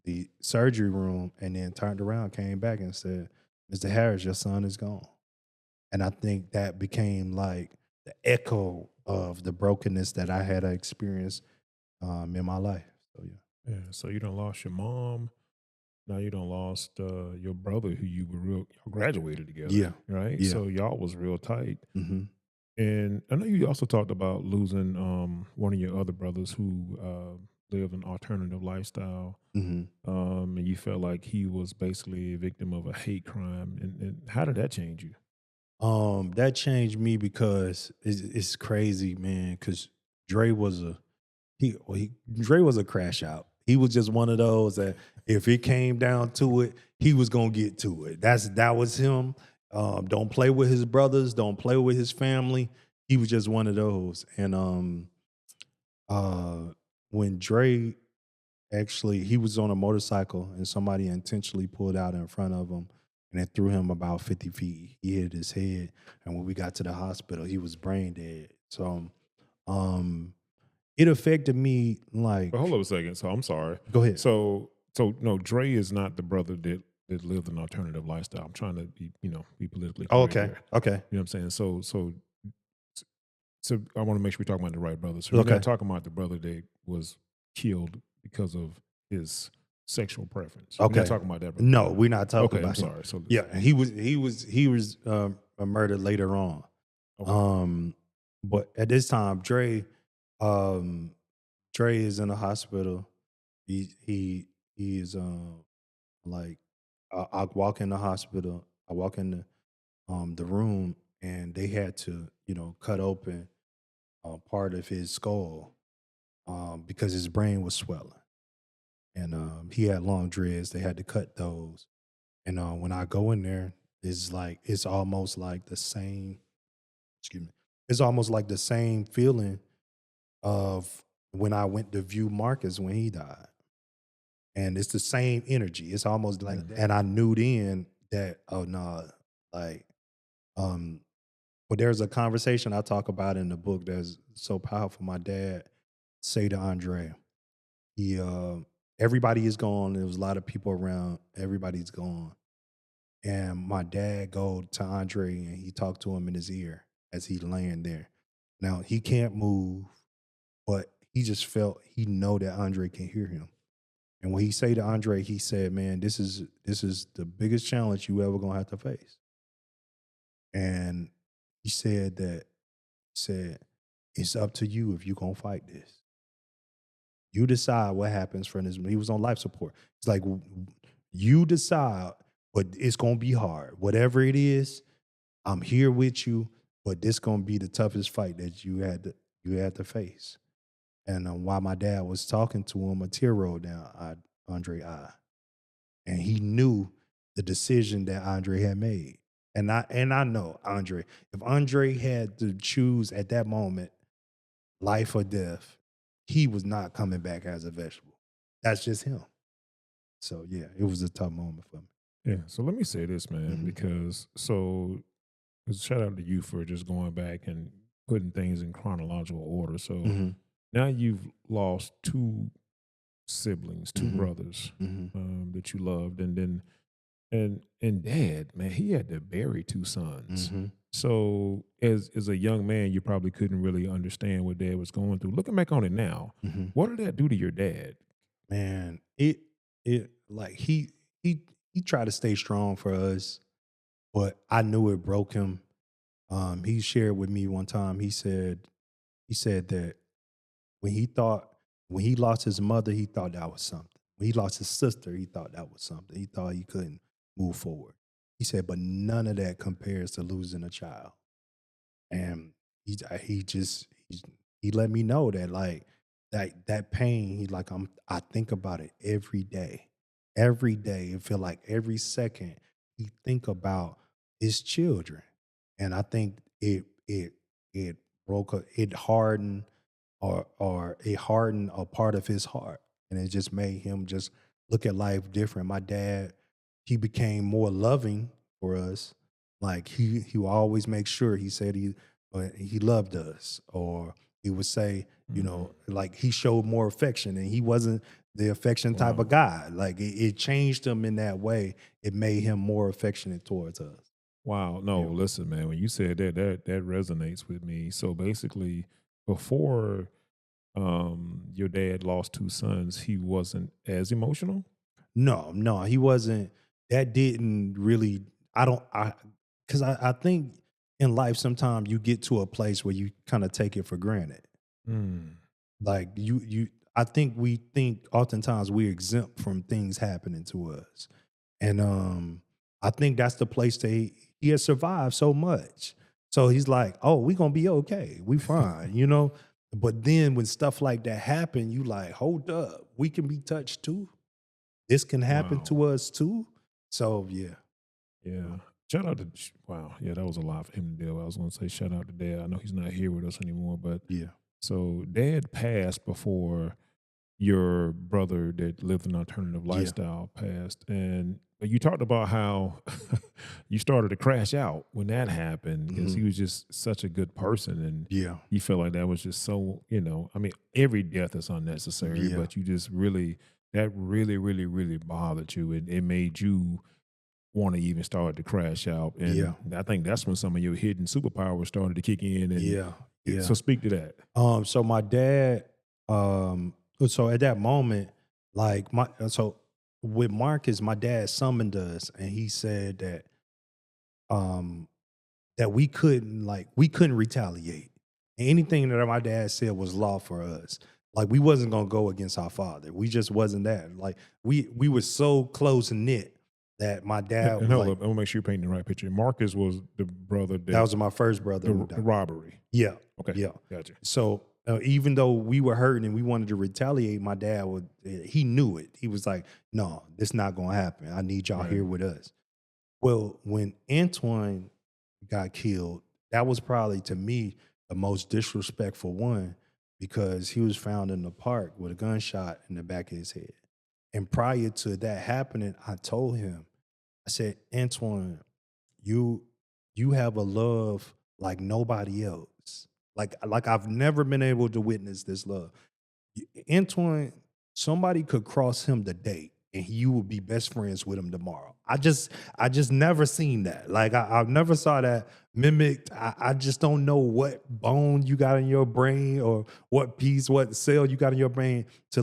the surgery room and then turned around, came back and said, "Mr. Harris, your son is gone." And I think that became like the echo of the brokenness that I had experienced in my life. So yeah. Yeah. So you done lost your mom. Now you done lost your brother who you were y'all graduated together, Yeah. right? Yeah. So y'all was real tight. Hmm. And I know you also talked about losing one of your other brothers who lived an alternative lifestyle. Hmm. And you felt like he was basically a victim of a hate crime. And how did that change you? That changed me because it's crazy, man. Because Dre was a Dre was a crash out. He was just one of those that if it came down to it, he was gonna get to it. That was him. Don't play with his brothers. Don't play with his family. He was just one of those. And uh, when Dre actually he was on a motorcycle and somebody intentionally pulled out in front of him and it threw him about 50 feet. He hit his head, and when we got to the hospital, he was brain dead. So, um, it affected me But hold like. up a second. So I'm sorry. Go ahead. So no, Dre is not the brother that lived an alternative lifestyle. I'm trying to be politically Oh, correct okay. here. Okay. You know what I'm saying? So I want to make sure we're talking about the right brother. So we're Okay. not talking about the brother that was killed because of his sexual preference. We're not Okay. talking about that brother. No, we're not talking Okay, I'm about him. sorry. So Yeah, and he was murdered later on. okay. Um, but at this time, um, Dre is in the hospital. He is like I walk in the hospital. I walk in the room, and they had to cut open part of his skull because his brain was swelling, and he had long dreads. They had to cut those. And when I go in there, it's almost like the same. Excuse me. It's almost like the same feeling of when I went to view Marcus when he died, and it's the same energy. It's almost like that. And I knew then that oh no, like um. But there's a conversation I talk about in the book that's so powerful. My dad say to Andre, he everybody is gone. There was a lot of people around. Everybody's gone. And my dad go to Andre and he talked to him in his ear as he laying there. Now he can't move, but he just felt he know that Andre can hear him. And when he say to Andre, he said, "Man, this is the biggest challenge you ever gonna have to face." And he said it's up to you if you gonna fight this. You decide what happens from this. He was on life support. It's like you decide, but it's gonna be hard. Whatever it is, I'm here with you, but this gonna be the toughest fight that you had to face. And while my dad was talking to him, a tear rolled down Andre eye, and he knew the decision that Andre had made. And I know Andre. If Andre had to choose at that moment, life or death, he was not coming back as a vegetable. That's just him. So yeah, it was a tough moment for me. Yeah. So let me say this, man, Mhm. because shout out to you for just going back and putting things in chronological order. So Hmm. now you've lost two siblings, two Hmm. brothers Hmm. that you loved, and then and dad, man, he had to bury two sons. Hmm. So as a young man, you probably couldn't really understand what dad was going through. Looking back on it now, Hmm. what did that do to your dad? Man, it like he tried to stay strong for us, but I knew it broke him. He shared with me one time. He said that when he thought when he lost his mother, he thought that was something. When he lost his sister, he thought that was something. He thought he couldn't move forward. He said, but none of that compares to losing a child. And he let me know that like that pain. He like I think about it every day. Every day, it feel like every second he think about his children, and I think it it hardened or it hardened a part of his heart, and it just made him just look at life different. My dad, he became more loving for us. Like he will always make sure he said he loved us, or he would say, Mhm. like he showed more affection, and he wasn't the affection type of Wow. guy. Like it changed him in that way. It made him more affectionate towards us. Wow. No, Yeah. listen, man, when you said that, that resonates with me. So basically, before your dad lost two sons, he wasn't as emotional? No, no, he wasn't. That didn't really. I don't. Because I think in life sometimes you get to a place where you kind of take it for granted. Mm. Like you. I think we think oftentimes we're exempt from things happening to us, and I think that's the place that he has survived so much. So he's like, oh, we gonna be okay. We fine. But then when stuff like that happen, you like, hold up, we can be touched too. This can happen Wow. to us too. So yeah. Yeah. Shout out to wow. Yeah, that was a lot for him to deal with. I was gonna say shout out to dad. I know he's not here with us anymore, but Yeah. so dad passed before your brother that lived an alternative Yeah. lifestyle passed. And but you talked about how you started to crash out when that happened because Hmm. he was just such a good person and Yeah. you felt like that was just so, I mean, every death is unnecessary, Yeah. but you just really that really, really, really bothered you. And it made you want to even start to crash out. Yeah. And I think that's when some of your hidden superpowers started to kick in. And Yeah. Yeah. so speak to that. So my dad, so at that moment, like so with Marcus, my dad summoned us and he said um that we couldn't retaliate. Anything that my dad said was law for us. Like we wasn't gonna go against our father. We just wasn't that. Like we were so close knit that my dad And was hold like, up, I want to make sure you're painting the right picture. Marcus was the brother that that was my first brother who the died. robbery. Yeah, Okay, yeah. gotcha. So even though we were hurting and we wanted to retaliate, my dad he knew it. He was like, "No, this not gonna happen. I need y'all Right. here with us." Well, when Antoine got killed, that was probably to me the most disrespectful one because he was found in the park with a gunshot in the back of his head. And prior to that happening, I told him, I said, Antoine, you you have a love like nobody else. Like I've never been able to witness this love. Antoine, somebody could cross him today and you would be best friends with him tomorrow. I just never seen that. Like I've never saw that mimicked. I just don't know what bone you got in your brain or what piece, what cell you got in your brain to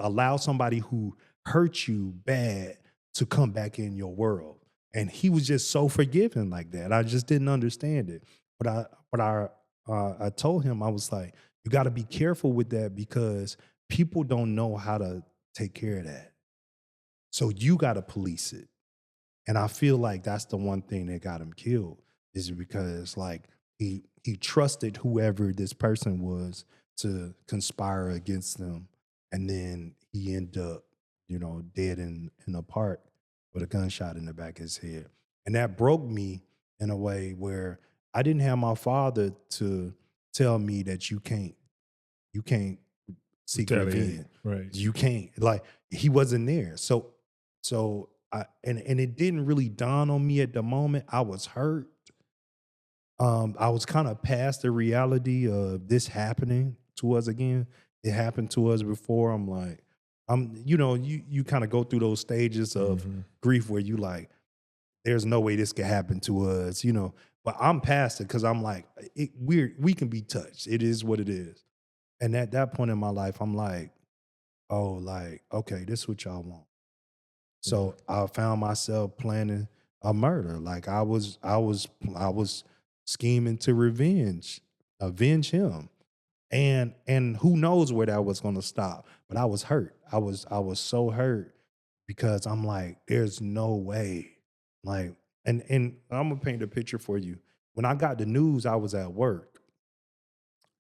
allow somebody who hurt you bad to come back in your world. And he was just so forgiving like that. I just didn't understand it. But I told him, I was like, you got to be careful with that because people don't know how to take care of that. So you got to police it. And I feel like that's the one thing that got him killed is because like he trusted whoever this person was to conspire against them. And then he ended up, dead in a park with a gunshot in the back of his head. And that broke me in a way where I didn't have my father to tell me that you can't seek Retaliate. revenge. Right. You can't. Like he wasn't there. So I and it didn't really dawn on me at the moment. I was hurt, I was kind of past the reality of this happening to us again. It happened to us before. I'm like, you kind of go through those stages of Mm-hmm. grief where you like, there's no way this could happen to us. But I'm past it because I'm like, we can be touched. It is what it is. And at that point in my life, I'm like, oh, like, okay, this is what y'all want. Yeah. So I found myself planning a murder. Like I was scheming to avenge him. And who knows where that was gonna stop. But I was hurt. I was so hurt because I'm like, there's no way. Like, and I'm gonna paint a picture for you. When I got the news, I was at work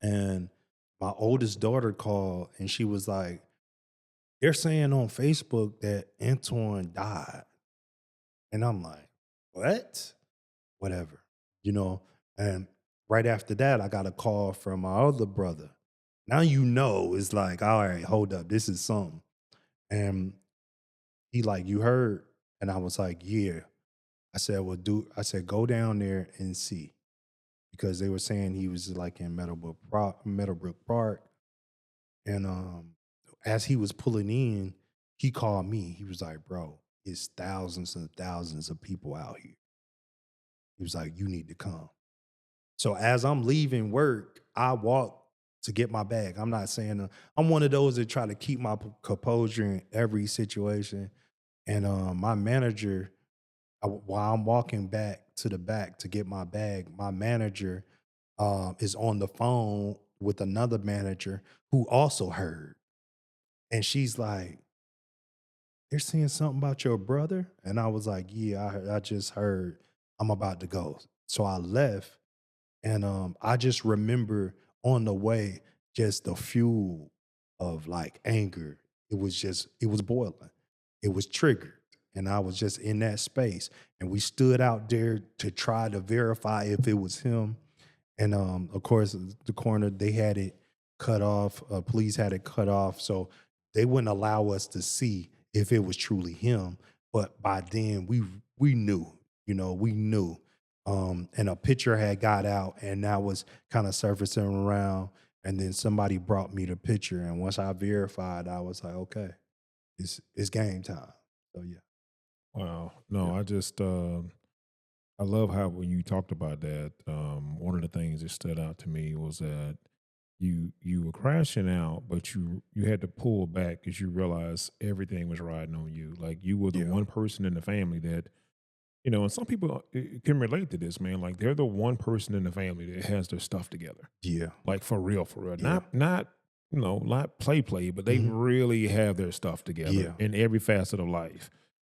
and my oldest daughter called and she was like, they're saying on Facebook that Antoine died. And I'm like, what? Whatever, you know? And right after that, I got a call from my other brother. Now it's like, all right, hold up, this is something. And he like, you heard? And I was like, yeah. I said, well, I said, go down there and see. Because they were saying he was like in Meadowbrook Park. And as he was pulling in, he called me. He was like, bro, it's thousands and thousands of people out here. He was like, you need to come. So as I'm leaving work, I walk to get my bag. I'm not saying I'm one of those that try to keep my composure in every situation. And my manager, while I'm walking back to the back to get my bag, my manager is on the phone with another manager who also heard. And she's like, they're saying something about your brother? And I was like, yeah, I just heard. I'm about to go. So I left. And I just remember on the way, just the fuel of like anger. It was boiling. It was triggered. And I was just in that space. And we stood out there to try to verify if it was him. And of course, the coroner, they had it cut off. Police had it cut off. So they wouldn't allow us to see if it was truly him. But by then we knew, we knew. And a picture had got out and that was kind of surfacing around. And then somebody brought me the picture. And once I verified, I was like, okay, it's game time. So yeah. Wow. No, Yeah. I just I love how when you talked about that, one of the things that stood out to me was that you were crashing out, but you had to pull back because you realized everything was riding on you. Like you were the Yeah. one person in the family that, and some people can relate to this, man. Like they're the one person in the family that has their stuff together. Yeah. Like for real, for real. Yeah. Not not play, but they Mhm. really have their stuff together Yeah. in every facet of life.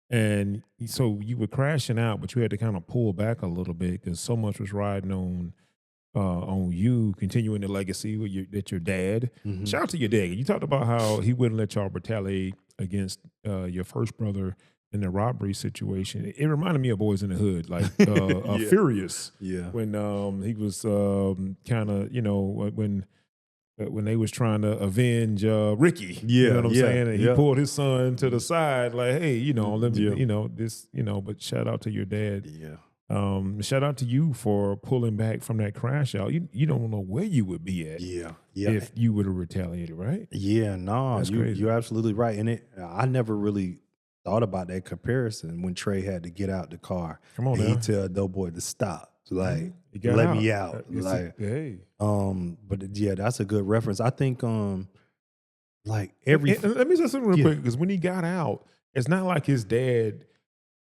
And so you were crashing out, but you had to kind of pull back a little bit because so much was riding on you continuing the legacy that your dad. Mhm. Shout out to your dad. You talked about how he wouldn't let y'all retaliate against your first brother in the robbery situation. It reminded me of Boys in the Hood, like Yeah. Furious Yeah. when he was kind of when they was trying to avenge Ricky. You know Yeah. what I'm Yeah. saying? And he Yeah. pulled his son to the side, like, hey, let me, Yeah. this, but shout out to your dad. Yeah. Shout out to you for pulling back from that crash out. You don't know where you would be at Yeah. Yeah. if you would have retaliated, right? Yeah, no, That's crazy. you're absolutely right. And I never really thought about that comparison when Trey had to get out the car. Come on And he now. tell Doughboy to stop. Like, You got let out. me out. Hey. But yeah, that's a good reference. I think like every And let me say something real Yeah. quick, because when he got out, it's not like his dad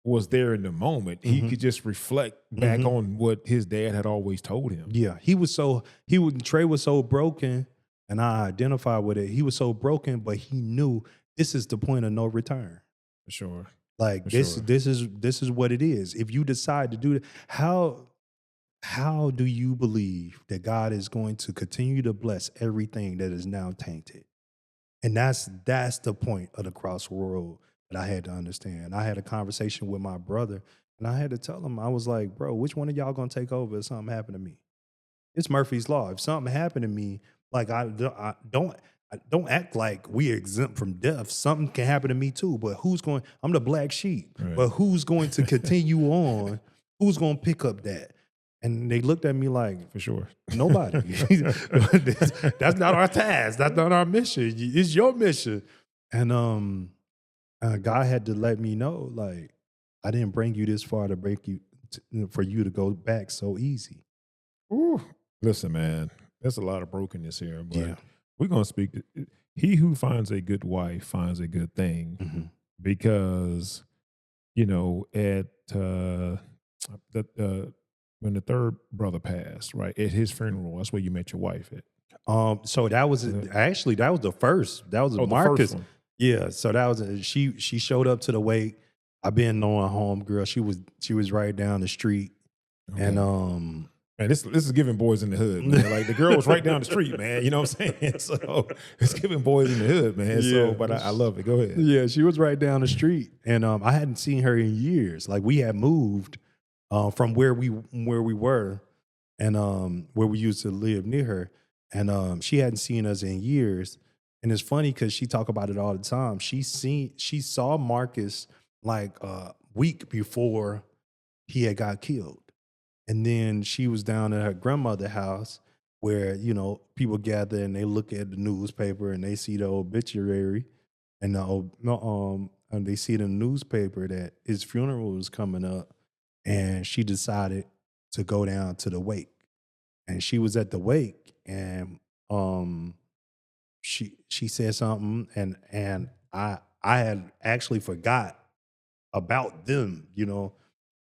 was there in the moment. He Mhm. could just reflect back Mhm. on what his dad had always told him. Yeah, Trey was so broken, and I identified with it. He was so broken, but he knew this is the point of no return. For sure. Like For this, sure. this is what it is. If you decide to do it, how do you believe that God is going to continue to bless everything that is now tainted? And that's the point of the crossroad that I had to understand. I had a conversation with my brother, and I had to tell him, I was like, bro, which one of y'all gonna take over if something happened to me? It's Murphy's Law. If something happened to me, like I don't act like we exempt from death. Something can happen to me too. But I'm the black sheep. Right. But who's going to continue on? Who's going to pick up that? And they looked at me like, For sure. nobody. That's not our task. That's not our mission. It's your mission. And God had to let me know, like, I didn't bring you this far to break you for you to go back so easy. Ooh. Listen, man, there's a lot of brokenness here, but Yeah. we're going to speak. He who finds a good wife finds a good thing, Mhm. because, you know, at when the third brother passed, right, at his funeral, that's where you met your wife at. So that was Uh, actually that was the first. That was Oh, the first Marcus. one. Yeah. So that was she. She showed up to the wake. I've been knowing homegirl. She was right down the street, and Okay. Man, this is giving boys in the hood, man. Like the girl was right down the street, man. You know what I'm saying? So it's giving boys in the hood, man. So, Yeah. but I love it. Go ahead. Yeah, she was right down the street, and I hadn't seen her in years. Like we had moved from where we were, and where we used to live near her, and she hadn't seen us in years. And it's funny because she talk about it all the time. She saw Marcus like a week before he had got killed, and then she was down at her grandmother's house where people gather and they look at the newspaper and they see the obituary and and they see it in the newspaper that his funeral was coming up, and she decided to go down to the wake. And she was at the wake, and she said something, and I had actually forgot about them,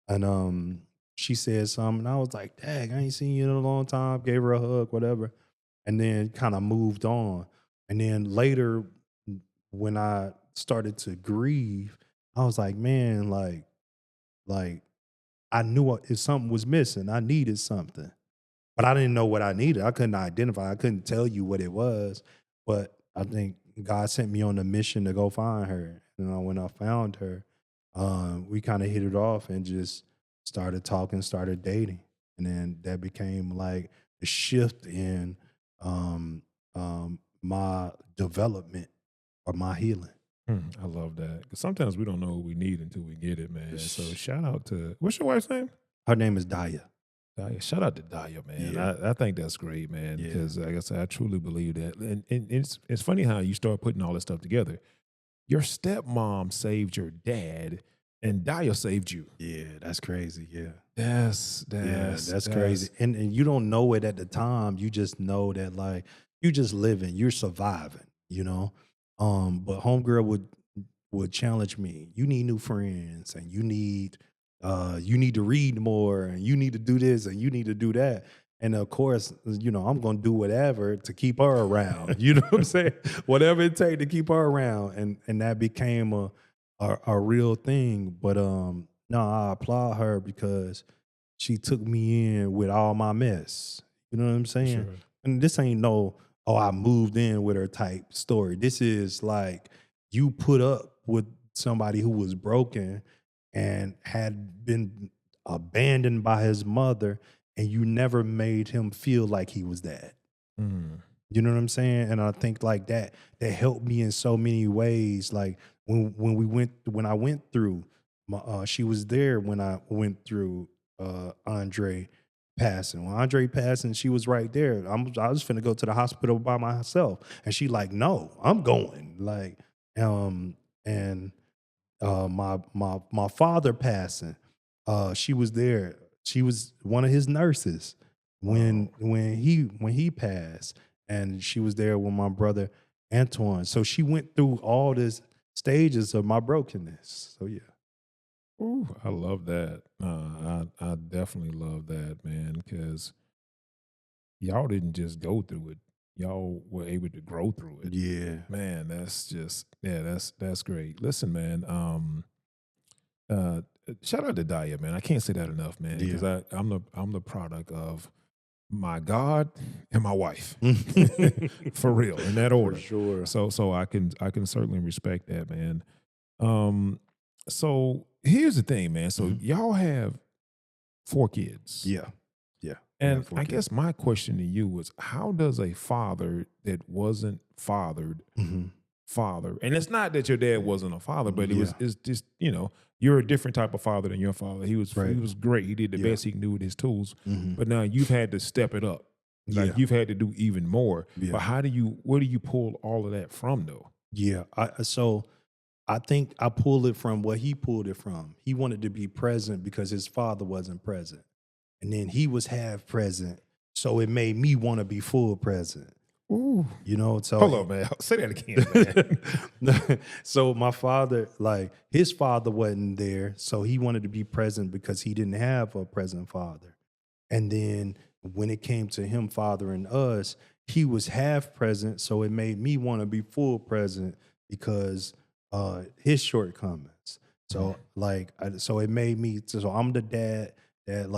and she said something, and I was like, "Dang, I ain't seen you in a long time." Gave her a hug, whatever, and then kind of moved on. And then later, when I started to grieve, I was like, "Man, like I knew if something was missing, I needed something, but I didn't know what I needed. I couldn't identify. I couldn't tell you what it was, but I think God sent me on a mission to go find her. When I found her, we kind of hit it off and just started talking, started dating, and then that became like the shift in my development or my healing. I love that. 'Cause sometimes we don't know what we need until we get it, man. So shout out to, what's your wife's name? Her name is Daya. Daya. Shout out to Daya, man. Yeah. I think that's great, man. Yeah. Because like I said, I truly believe that. And it's funny how you start putting all this stuff together. Your stepmom saved your dad, and Daya saved you. Yeah, that's crazy. Yeah. That's Crazy. And you don't know it at the time. You just know that like you just living, you're surviving. But homegirl would challenge me. You need new friends, and you need to read more, and you need to do this, and you need to do that. And of course, I'm gonna do whatever to keep her around. You know what I'm saying? Whatever it takes to keep her around. And that became a real thing. But no, I applaud her because she took me in with all my mess. You know what I'm saying? Sure. And this ain't no, oh, I moved in with her type story. This is like you put up with somebody who was broken and had been abandoned by his mother, and you never made him feel like he was that. Mm. You know what I'm saying? And I think like that helped me in so many ways. Like when I went through, she was there when I went through Andre passing. When Andre passing, she was right there. I was finna go to the hospital by myself, and she like, no, I'm going. Like, and my father passing, she was there. She was one of his nurses when Wow. when he passed, and she was there with my brother Antoine. So she went through all this stages of my brokenness. So yeah. Ooh, I love that. I definitely love that, man, because y'all didn't just go through it. Y'all were able to grow through it. Yeah. Man, that's just, yeah, that's great. Listen, man, uh shout out to Daya, man. I can't say that enough, man, because Yeah. I'm the product of my God and my wife. For real, in that For order. sure. So I can certainly respect that, man. So here's the thing, man. So Mhm. y'all have 4 kids. Yeah. Yeah. We And have 4 I kids. guess my question to you was, how does a father that wasn't fathered Mhm. father. And it's not that your dad wasn't a father, but Yeah. it's just, you're a different type of father than your father. He was Right. great. He did the Yeah. best he can do with his tools. Mhm. But now you've had to step it up. Like Yeah. you've had to do even more. Yeah. But where do you pull all of that from though? Yeah. So I think I pulled it from what he pulled it from. He wanted to be present because his father wasn't present. And then he was half present. So it made me want to be full present. Ooh. So Hold on, man. Say that again, man. So my father, like his father wasn't there. So he wanted to be present because he didn't have a present father. And then when it came to him fathering us, he was half present. So it made me want to be full present because his shortcomings. So so it made me, so I'm the dad that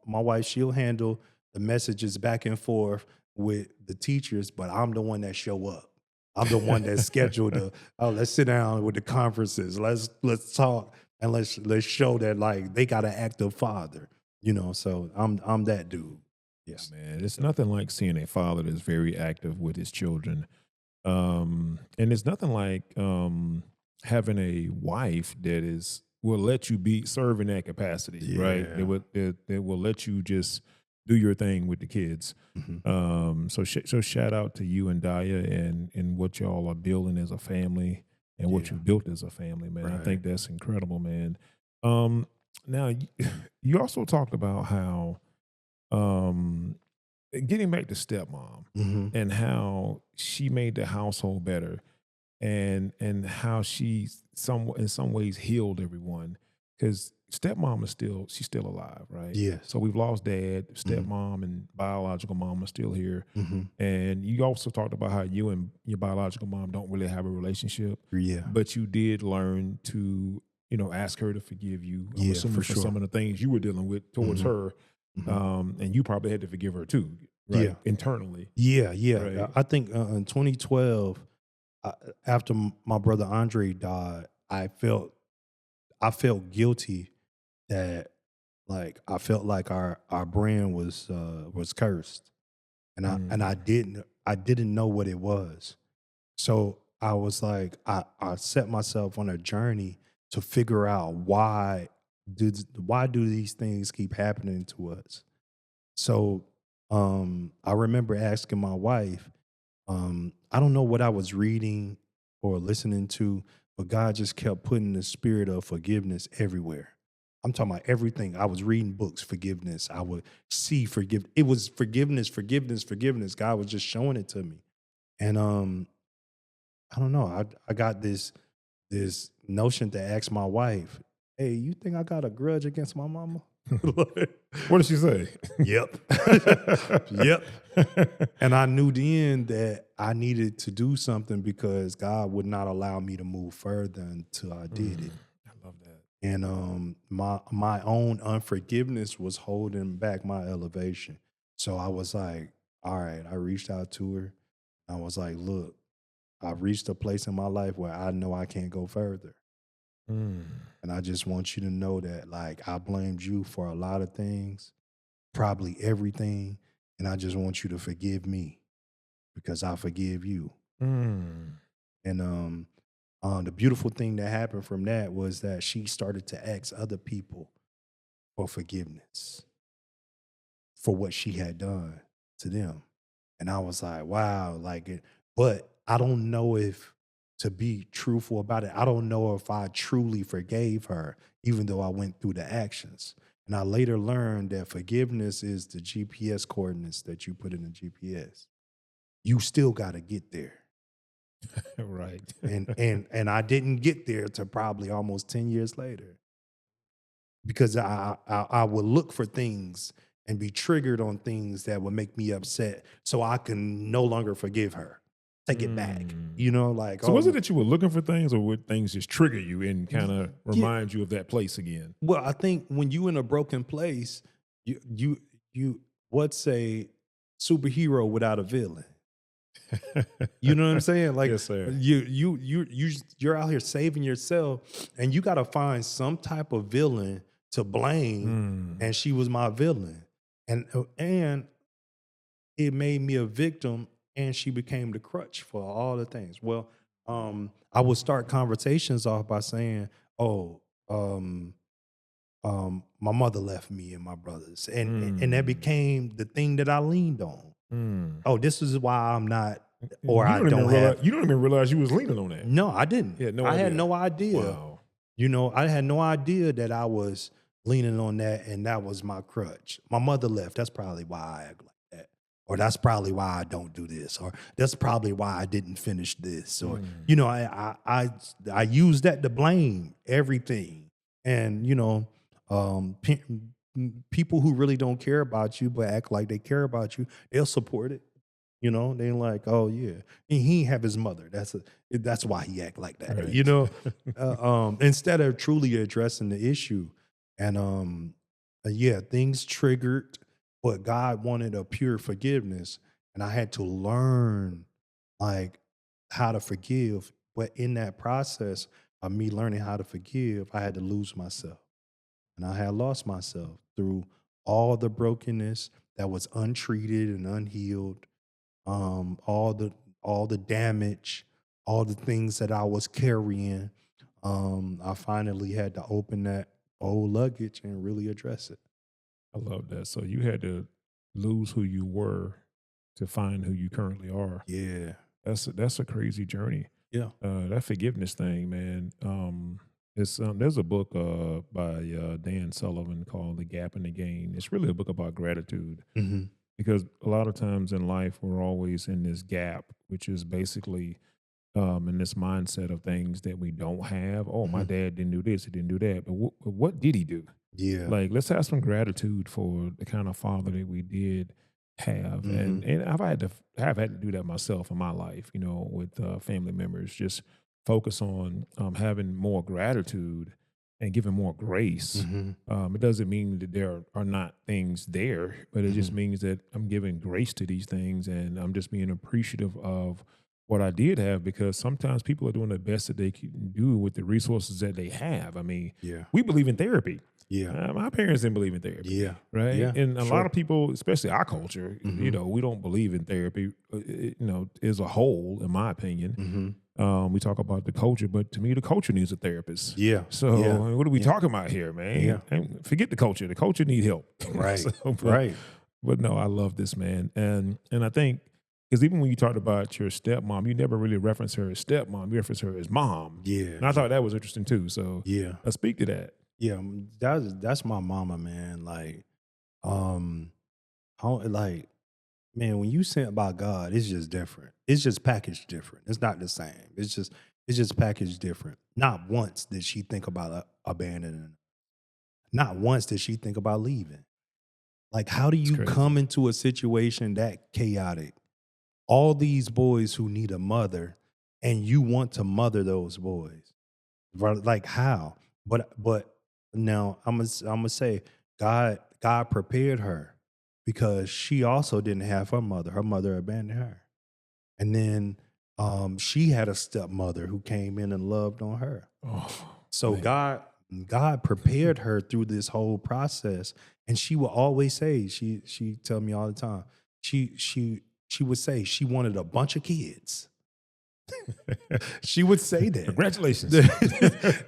my wife, she'll handle the messages back and forth with the teachers, but I'm the one that show up. I'm the one that scheduled let's sit down with the conferences. Let's talk and let's show that like they got an active father. So I'm that dude. Yes. Man, it's nothing like seeing a father that's very active with his children. And it's nothing like having a wife that will let you serve in that capacity, right? Yeah. That will let you just do your thing with the kids. Mhm. So shout out to you and Daya and what y'all are building as a family and what Yeah. you built as a family, man. I Right. think that's incredible, man. Now you also talked about how um, getting back to stepmom Mhm. and how she made the household better and how in some ways healed everyone because stepmom she's still alive, right? Yes. So we've lost dad, Mhm. stepmom and biological mom are still here. Mhm. And you also talked about how you and your biological mom don't really have a relationship, Yeah. but you did learn to, ask her to forgive you. I'm Yeah, assuming for for sure. some of the things you were dealing with towards Mhm. her. Mhm. And you probably had to forgive her too, right? Yeah. Internally, Yeah. right? I think in 2012, after my brother Andre died, I felt guilty that I felt like our brand was cursed, and Mm. I didn't know what it was. So I was like, I set myself on a journey to figure out why do these things keep happening to us. So I remember asking my wife, I don't know what I was reading or listening to, but God just kept putting the spirit of forgiveness everywhere. I'm talking about everything. I was reading books, forgiveness. I would see It was forgiveness, forgiveness, forgiveness. God was just showing it to me. And I don't know. I got this notion to ask my wife, "Hey, you think I got a grudge against my mama?" What did she say? Yep. Yep. And I knew then that I needed to do something because God would not allow me to move further until I did it. I love that. And my own unforgiveness was holding back my elevation. So I was like, all right, I reached out to her. I was like, look, I've reached a place in my life where I know I can't go further. Mm. And I just want you to know that like I blamed you for a lot of things, probably everything. And I just want you to forgive me because I forgive you. Mm. And the beautiful thing that happened from that was that she started to ask other people for forgiveness for what she had done to them. And I was like, wow, but I don't know if, to be truthful about it, I don't know if I truly forgave her, even though I went through the actions. And I later learned that forgiveness is the GPS coordinates that you put in the GPS. You still got to get there. Right. And I didn't get there to probably almost 10 years later because I would look for things and be triggered on things that would make me upset so I can no longer forgive her. Take it back. Mm. Like, So was it oh, that you were looking for things, or would things just trigger you and kind of yeah. remind you of that place again? Well, I think when you in a broken place, you what's a superhero without a villain? You know what I'm saying? Like Yes, sir. you're out here saving yourself, and you got to find some type of villain to blame. Mm. And she was my villain, and it made me a victim, and she became the crutch for all the things. Well, I would start conversations off by saying, "Oh, my mother left me and my brothers," and that became the thing that I leaned on. Mm. Oh, this is why I'm not, And or I don't have. you don't even realize you was leaning on that. No, I didn't. Yeah, no I had idea. no idea. Wow. You know, I had no idea that I was leaning on that, and that was my crutch. My mother left. That's probably why I act like that, or that's probably why I don't do this, or that's probably why I didn't finish this, or you know, I use that to blame everything, and you know, people who really don't care about you but act like they care about you, they'll support it. You know, they're like, oh yeah, and he ain't have his mother. That's why he act like that. Right. You know, instead of truly addressing the issue, and yeah, things triggered, but God wanted a pure forgiveness, and I had to learn like how to forgive. But in that process of me learning how to forgive, I had to lose myself, and I had lost myself through all the brokenness that was untreated and unhealed, all the damage, all the things that I was carrying. I finally had to open that old luggage and really address it. I love that. So you had to lose who you were to find who you currently are. Yeah. That's a crazy journey. Yeah. That forgiveness thing, man. It's there's a book by Dan Sullivan called The Gap and the Gain. It's really a book about gratitude. Mm-hmm. Because a lot of times in life, we're always in this gap, which is basically in this mindset of things that we don't have. Oh, my dad didn't do this, he didn't do that. But what did he do? Yeah. Like, let's have some gratitude for the kind of father that we did have. And I've had to do that myself in my life, you know, with family members. Just focus on having more gratitude and giving more grace. It doesn't mean that there are not things there, but it just means that I'm giving grace to these things, and I'm just being appreciative of what I did have, because sometimes people are doing the best that they can do with the resources that they have. I mean, we believe in therapy. Yeah. My parents didn't believe in therapy. Yeah. Right. Yeah, And a lot of people, especially our culture, you know, we don't believe in therapy, you know, as a whole, in my opinion. We talk about the culture, but to me, the culture needs a therapist. Yeah. So Yeah. what are we talking about here, man? Yeah. And forget the culture. The culture need help. Right. But, Right. But no, I love this, man. And I think, because even when you talked about your stepmom, you never really referenced her as stepmom. You referenced her as mom. Yeah. And I thought that was interesting too. So Yeah. speak to that. Yeah. That's my mama, man. Like, like, man, when you sent by God, it's just different. It's just packaged different. It's not the same. It's just packaged different. Not once did she think about abandoning. Not once did she think about leaving. Like, how do you come into a situation that chaotic? All these boys who need a mother, and you want to mother those boys. Like, how? But now I'm gonna say God prepared her, because she also didn't have her mother. Her mother abandoned her. And then she had a stepmother who came in and loved on her. Oh, so man. God prepared her through this whole process. And she would always say, she tell me all the time, she would say she wanted a bunch of kids. She would say that. Congratulations.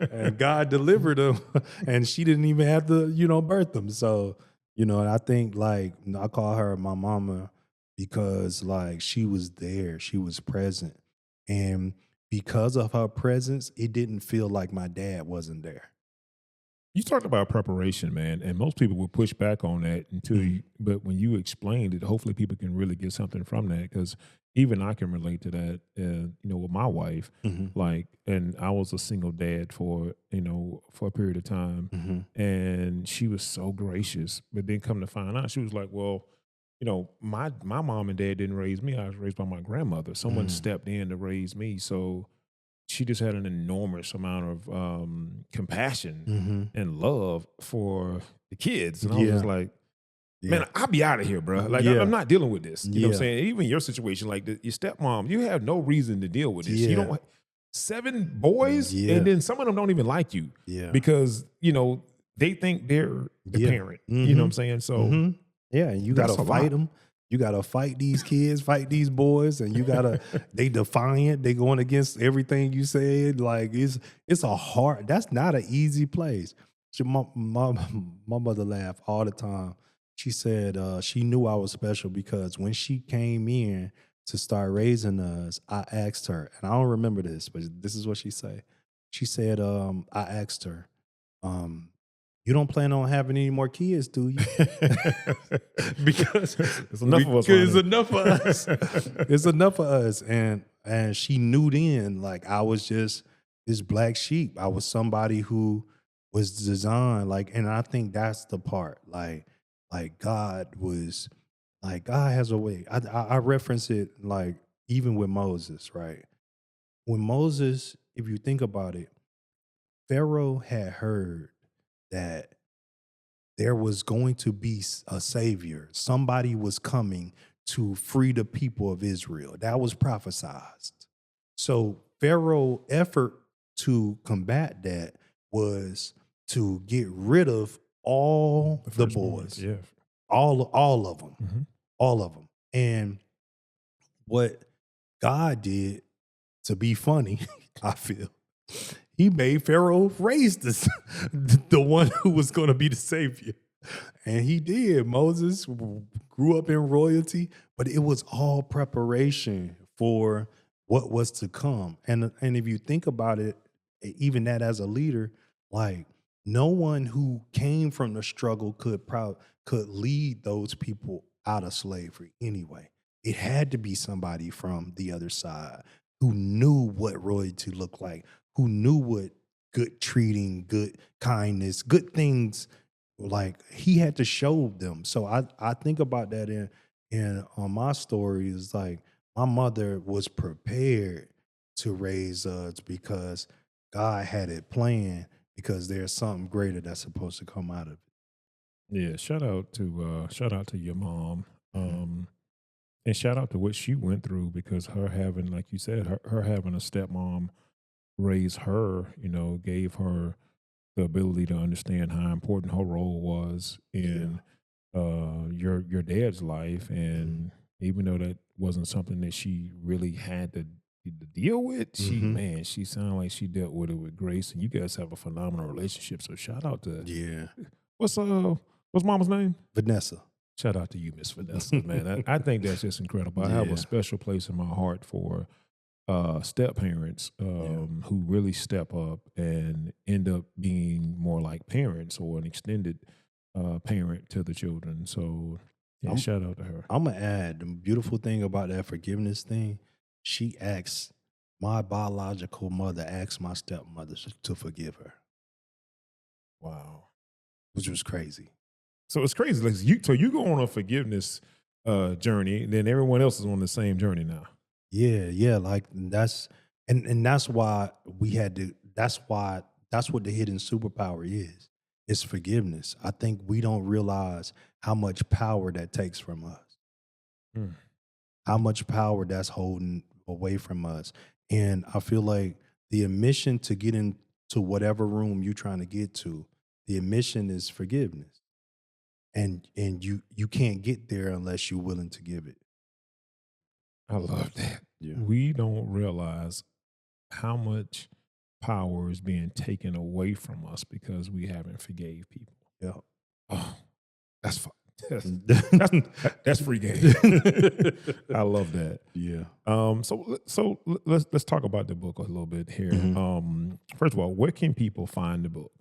And God delivered them, and she didn't even have to, you know, birth them. So, you know, and I think, like, I call her my mama because, like, she was there, she was present. And because of her presence, it didn't feel like my dad wasn't there. You talked about preparation, man, and most people will push back on that until you, but when you explained it, hopefully people can really get something from that, because even I can relate to that, you know, with my wife, like, and I was a single dad for, you know, for a period of time, and she was so gracious, but then come to find out, she was like, well, you know, my mom and dad didn't raise me. I was raised by my grandmother. Someone stepped in to raise me, so she just had an enormous amount of compassion and love for the kids. And I was just like, man, I'll be out of here, bro. Like, I'm not dealing with this. You know what I'm saying? Even your situation, like your stepmom, you have no reason to deal with this. You don't 7 boys, and then some of them don't even like you because, you know, they think they're the parent. You know what I'm saying? So yeah, and you got to fight them. You gotta fight these kids, fight these boys, and you gotta they defiant, they going against everything you said. Like it's a hard, that's not an easy place. My mother laughed all the time. She said she knew I was special because when she came in to start raising us, I asked her, and I don't remember this, but this is what she said. She said, I asked her, um, you don't plan on having any more kids, do you? Because It's enough of us. it's Ronnie. enough of us. It's enough of us. And she knew then, like I was just this black sheep. I was somebody who was designed, like, and I think that's the part. Like God was, like God has a way. I reference it like even with Moses, right? When Moses, if you think about it, Pharaoh had heard that there was going to be a savior. Somebody was coming to free the people of Israel. That was prophesied. So Pharaoh's effort to combat that was to get rid of all the boys, Yeah. all of them, Mhm. all of them. And what God did, to be funny, I feel, he made Pharaoh raise this, the one who was going to be the savior. And he did. Moses grew up in royalty, but it was all preparation for what was to come. And if you think about it, even that as a leader, like no one who came from the struggle could lead those people out of slavery anyway. It had to be somebody from the other side who knew what royalty looked like, who knew what good treating, good kindness, good things, like he had to show them. So I think about that in on my story is like my mother was prepared to raise us because God had it planned, because there's something greater that's supposed to come out of it. Yeah. Shout out to your mom. Mhm. And shout out to what she went through, because her having, like you said, her having a stepmom raise her, gave her the ability to understand how important her role was Yeah. in your dad's life. Mhm. And even though that wasn't something that she really had to deal with, Mhm. she sounded like she dealt with it with grace. And you guys have a phenomenal relationship. So shout out to Yeah. what's what's mama's name? Vanessa. Shout out to you, Miss Vanessa, man. I think that's just incredible. I have a Yeah. special place in my heart for step parents Yeah. who really step up and end up being more like parents or an extended parent to the children. So yeah, I'm shout out to her. I'm gonna add the beautiful thing about that forgiveness thing. She asked my biological mother asked my stepmother to forgive her, Wow. which was crazy. So it's crazy. Like you go on a forgiveness journey, then everyone else is on the same journey now. Yeah, yeah, like that's and that's why we had to. That's what the hidden superpower is. It's forgiveness. I think we don't realize how much power that takes from us. Mm. How much power that's holding away from us. And I feel like the admission to get into whatever room you're trying to get to, the admission is forgiveness. And you can't get there unless you're willing to give it. I love that. Yeah. We don't realize how much power is being taken away from us because we haven't forgave people. Yeah. Oh, that's fun. That's free game. I love that. Yeah. So let's talk about the book a little bit here. Mhm. First of all, where can people find the book?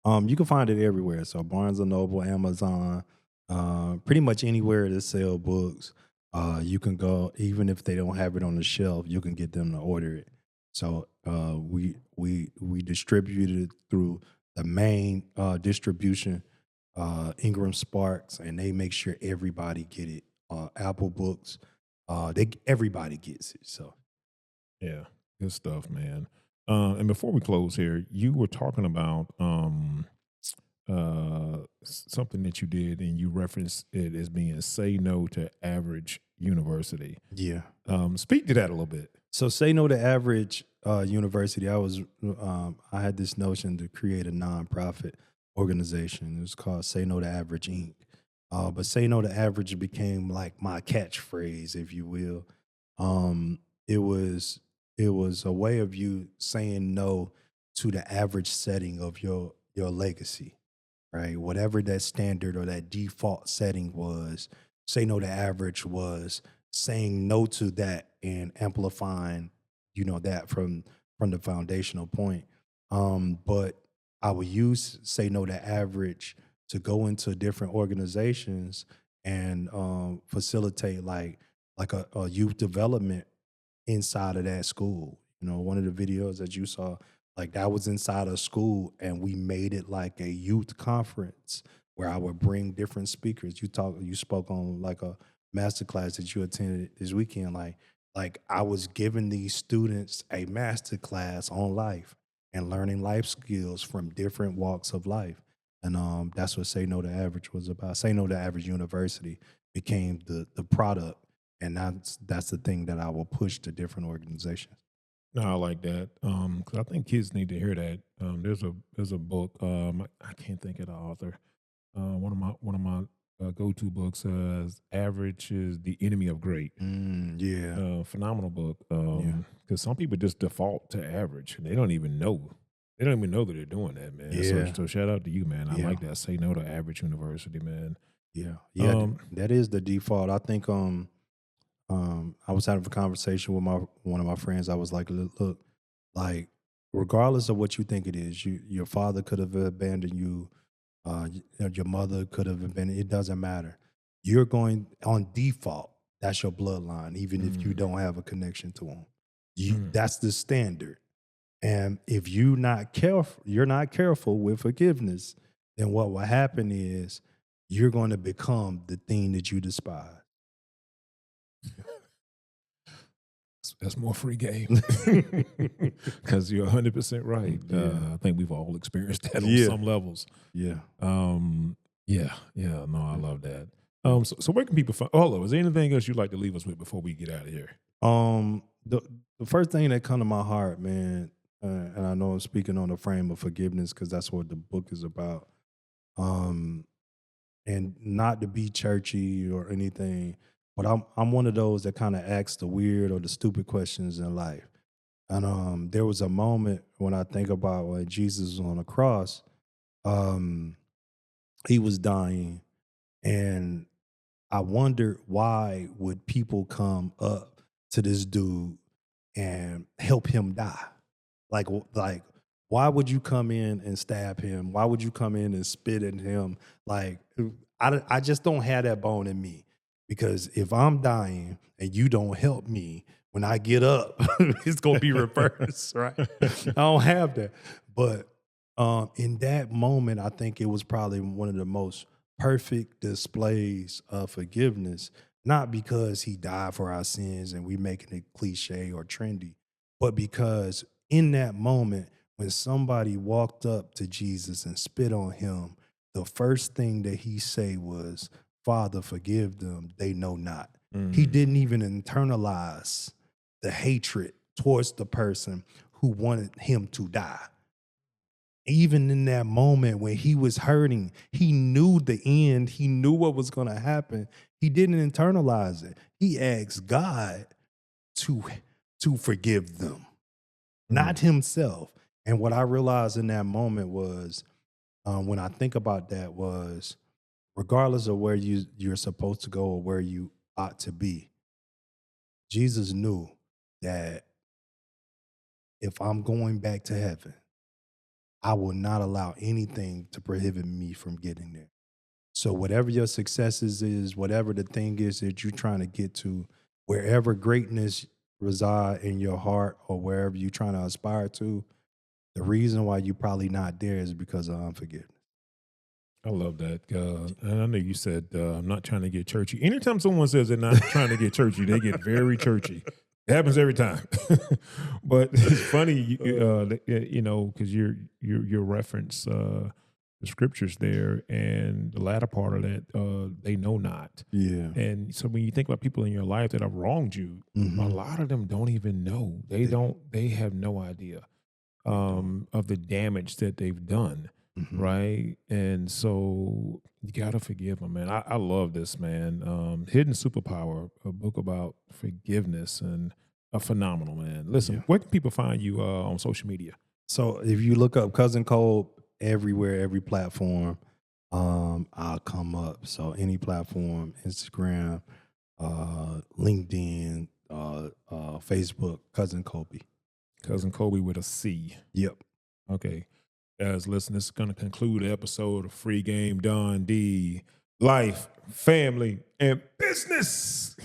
You can find it everywhere. So Barnes and Noble, Amazon, pretty much anywhere that sell books. You can go, even if they don't have it on the shelf, you can get them to order it. So we distribute it through the main distribution, Ingram Sparks, and they make sure everybody get it. Apple Books, everybody gets it. So Yeah, good stuff, man. And before we close here, you were talking about something that you did, and you referenced it as being "Say No to Average University." yeah. Speak to that a little bit. So say no to average university. I had this notion to create a nonprofit organization. It was called Say No to Average Inc. But say no to average became like my catchphrase, if you will. It was a way of you saying no to the average setting of your legacy, right? Whatever that standard or that default setting was, say no to average was saying no to that and amplifying, that from the foundational point. But I would use say no to average to go into different organizations and facilitate like a youth development inside of that school. One of the videos that you saw, like that was inside a school, and we made it like a youth conference where I would bring different speakers. You spoke on like a master class that you attended this weekend. Like I was giving these students a master class on life and learning life skills from different walks of life. And that's what Say No to Average was about. Say No to Average University became the product, and that's the thing that I will push to different organizations. No, I like that. 'Cause I think kids need to hear that. There's a book. I can't think of the author. One of my go-to books says "Average is the enemy of great." Yeah, Phenomenal book. yeah, Because some people just default to average, and they don't even know. They don't even know that they're doing that, man. So, yeah, so shout out to you, man. I yeah, like that. Say no to average university, man. yeah, yeah. Um, That is the default. I think. I was having a conversation with one of my friends. I was like, look, like, regardless of what you think it is, your father could have abandoned you, your mother could have abandoned. It doesn't matter. You're going on default. That's your bloodline, even if you mm, don't have a connection to them. mm. That's the standard. And if you're not careful with forgiveness, then what will happen is you're going to become the thing that you despise. That's more free game. Because you're 100% right. Yeah. I think we've all experienced that on Yeah. some levels. Yeah. Yeah. No, I love that. So where can people find? Oh, is there anything else you'd like to leave us with before we get out of here? The first thing that come to my heart, man, and I know I'm speaking on the frame of forgiveness because that's what the book is about. Um, and not to be churchy or anything, but I'm one of those that kind of asks the weird or the stupid questions in life. And there was a moment when I think about when Jesus was on the cross, um, he was dying, and I wondered why would people come up to this dude and help him die? Like why would you come in and stab him? Why would you come in and spit at him? Like I just don't have that bone in me, because if I'm dying and you don't help me when I get up, it's gonna be reversed, right? I don't have that. But in that moment, I think it was probably one of the most perfect displays of forgiveness, not because he died for our sins and we making it cliche or trendy, but because in that moment, when somebody walked up to Jesus and spit on him, the first thing that he say was, "Father, forgive them, they know not." He Mm. didn't even internalize the hatred towards the person who wanted him to die. Even in that moment when he was hurting, he knew the end, he knew what was going to happen. He didn't internalize it. He asked God to forgive them, not himself. And what I realized in that moment was, when I think about that, was regardless of where you're supposed to go or where you ought to be, Jesus knew that if I'm going back to heaven, I will not allow anything to prohibit me from getting there. So whatever your successes is, whatever the thing is that you're trying to get to, wherever greatness reside in your heart or wherever you're trying to aspire to, the reason why you're probably not there is because of unforgiveness. I love that. And I know you said, I'm not trying to get churchy. Anytime someone says they're not trying to get churchy, they get very churchy. It happens every time. But it's funny, because you reference the scriptures there, and the latter part of that, they know not. Yeah. And so when you think about people in your life that have wronged you, a Mhm. lot of them don't even know. They have no idea They don't. of the damage that they've done. Mhm. right? And so you gotta forgive them, man. I love this, man. Hidden Superpower, a book about forgiveness, and a phenomenal, man. Listen, Yeah. where can people find you on social media? So if you look up Cousin Cole everywhere, every platform, I'll come up. So any platform, Instagram, LinkedIn, Facebook, Cousin Colby. Cousin Kobe with a C. Yep. Okay. Guys, listen, this is going to conclude the episode of Free Game Don D. Life, family, and business.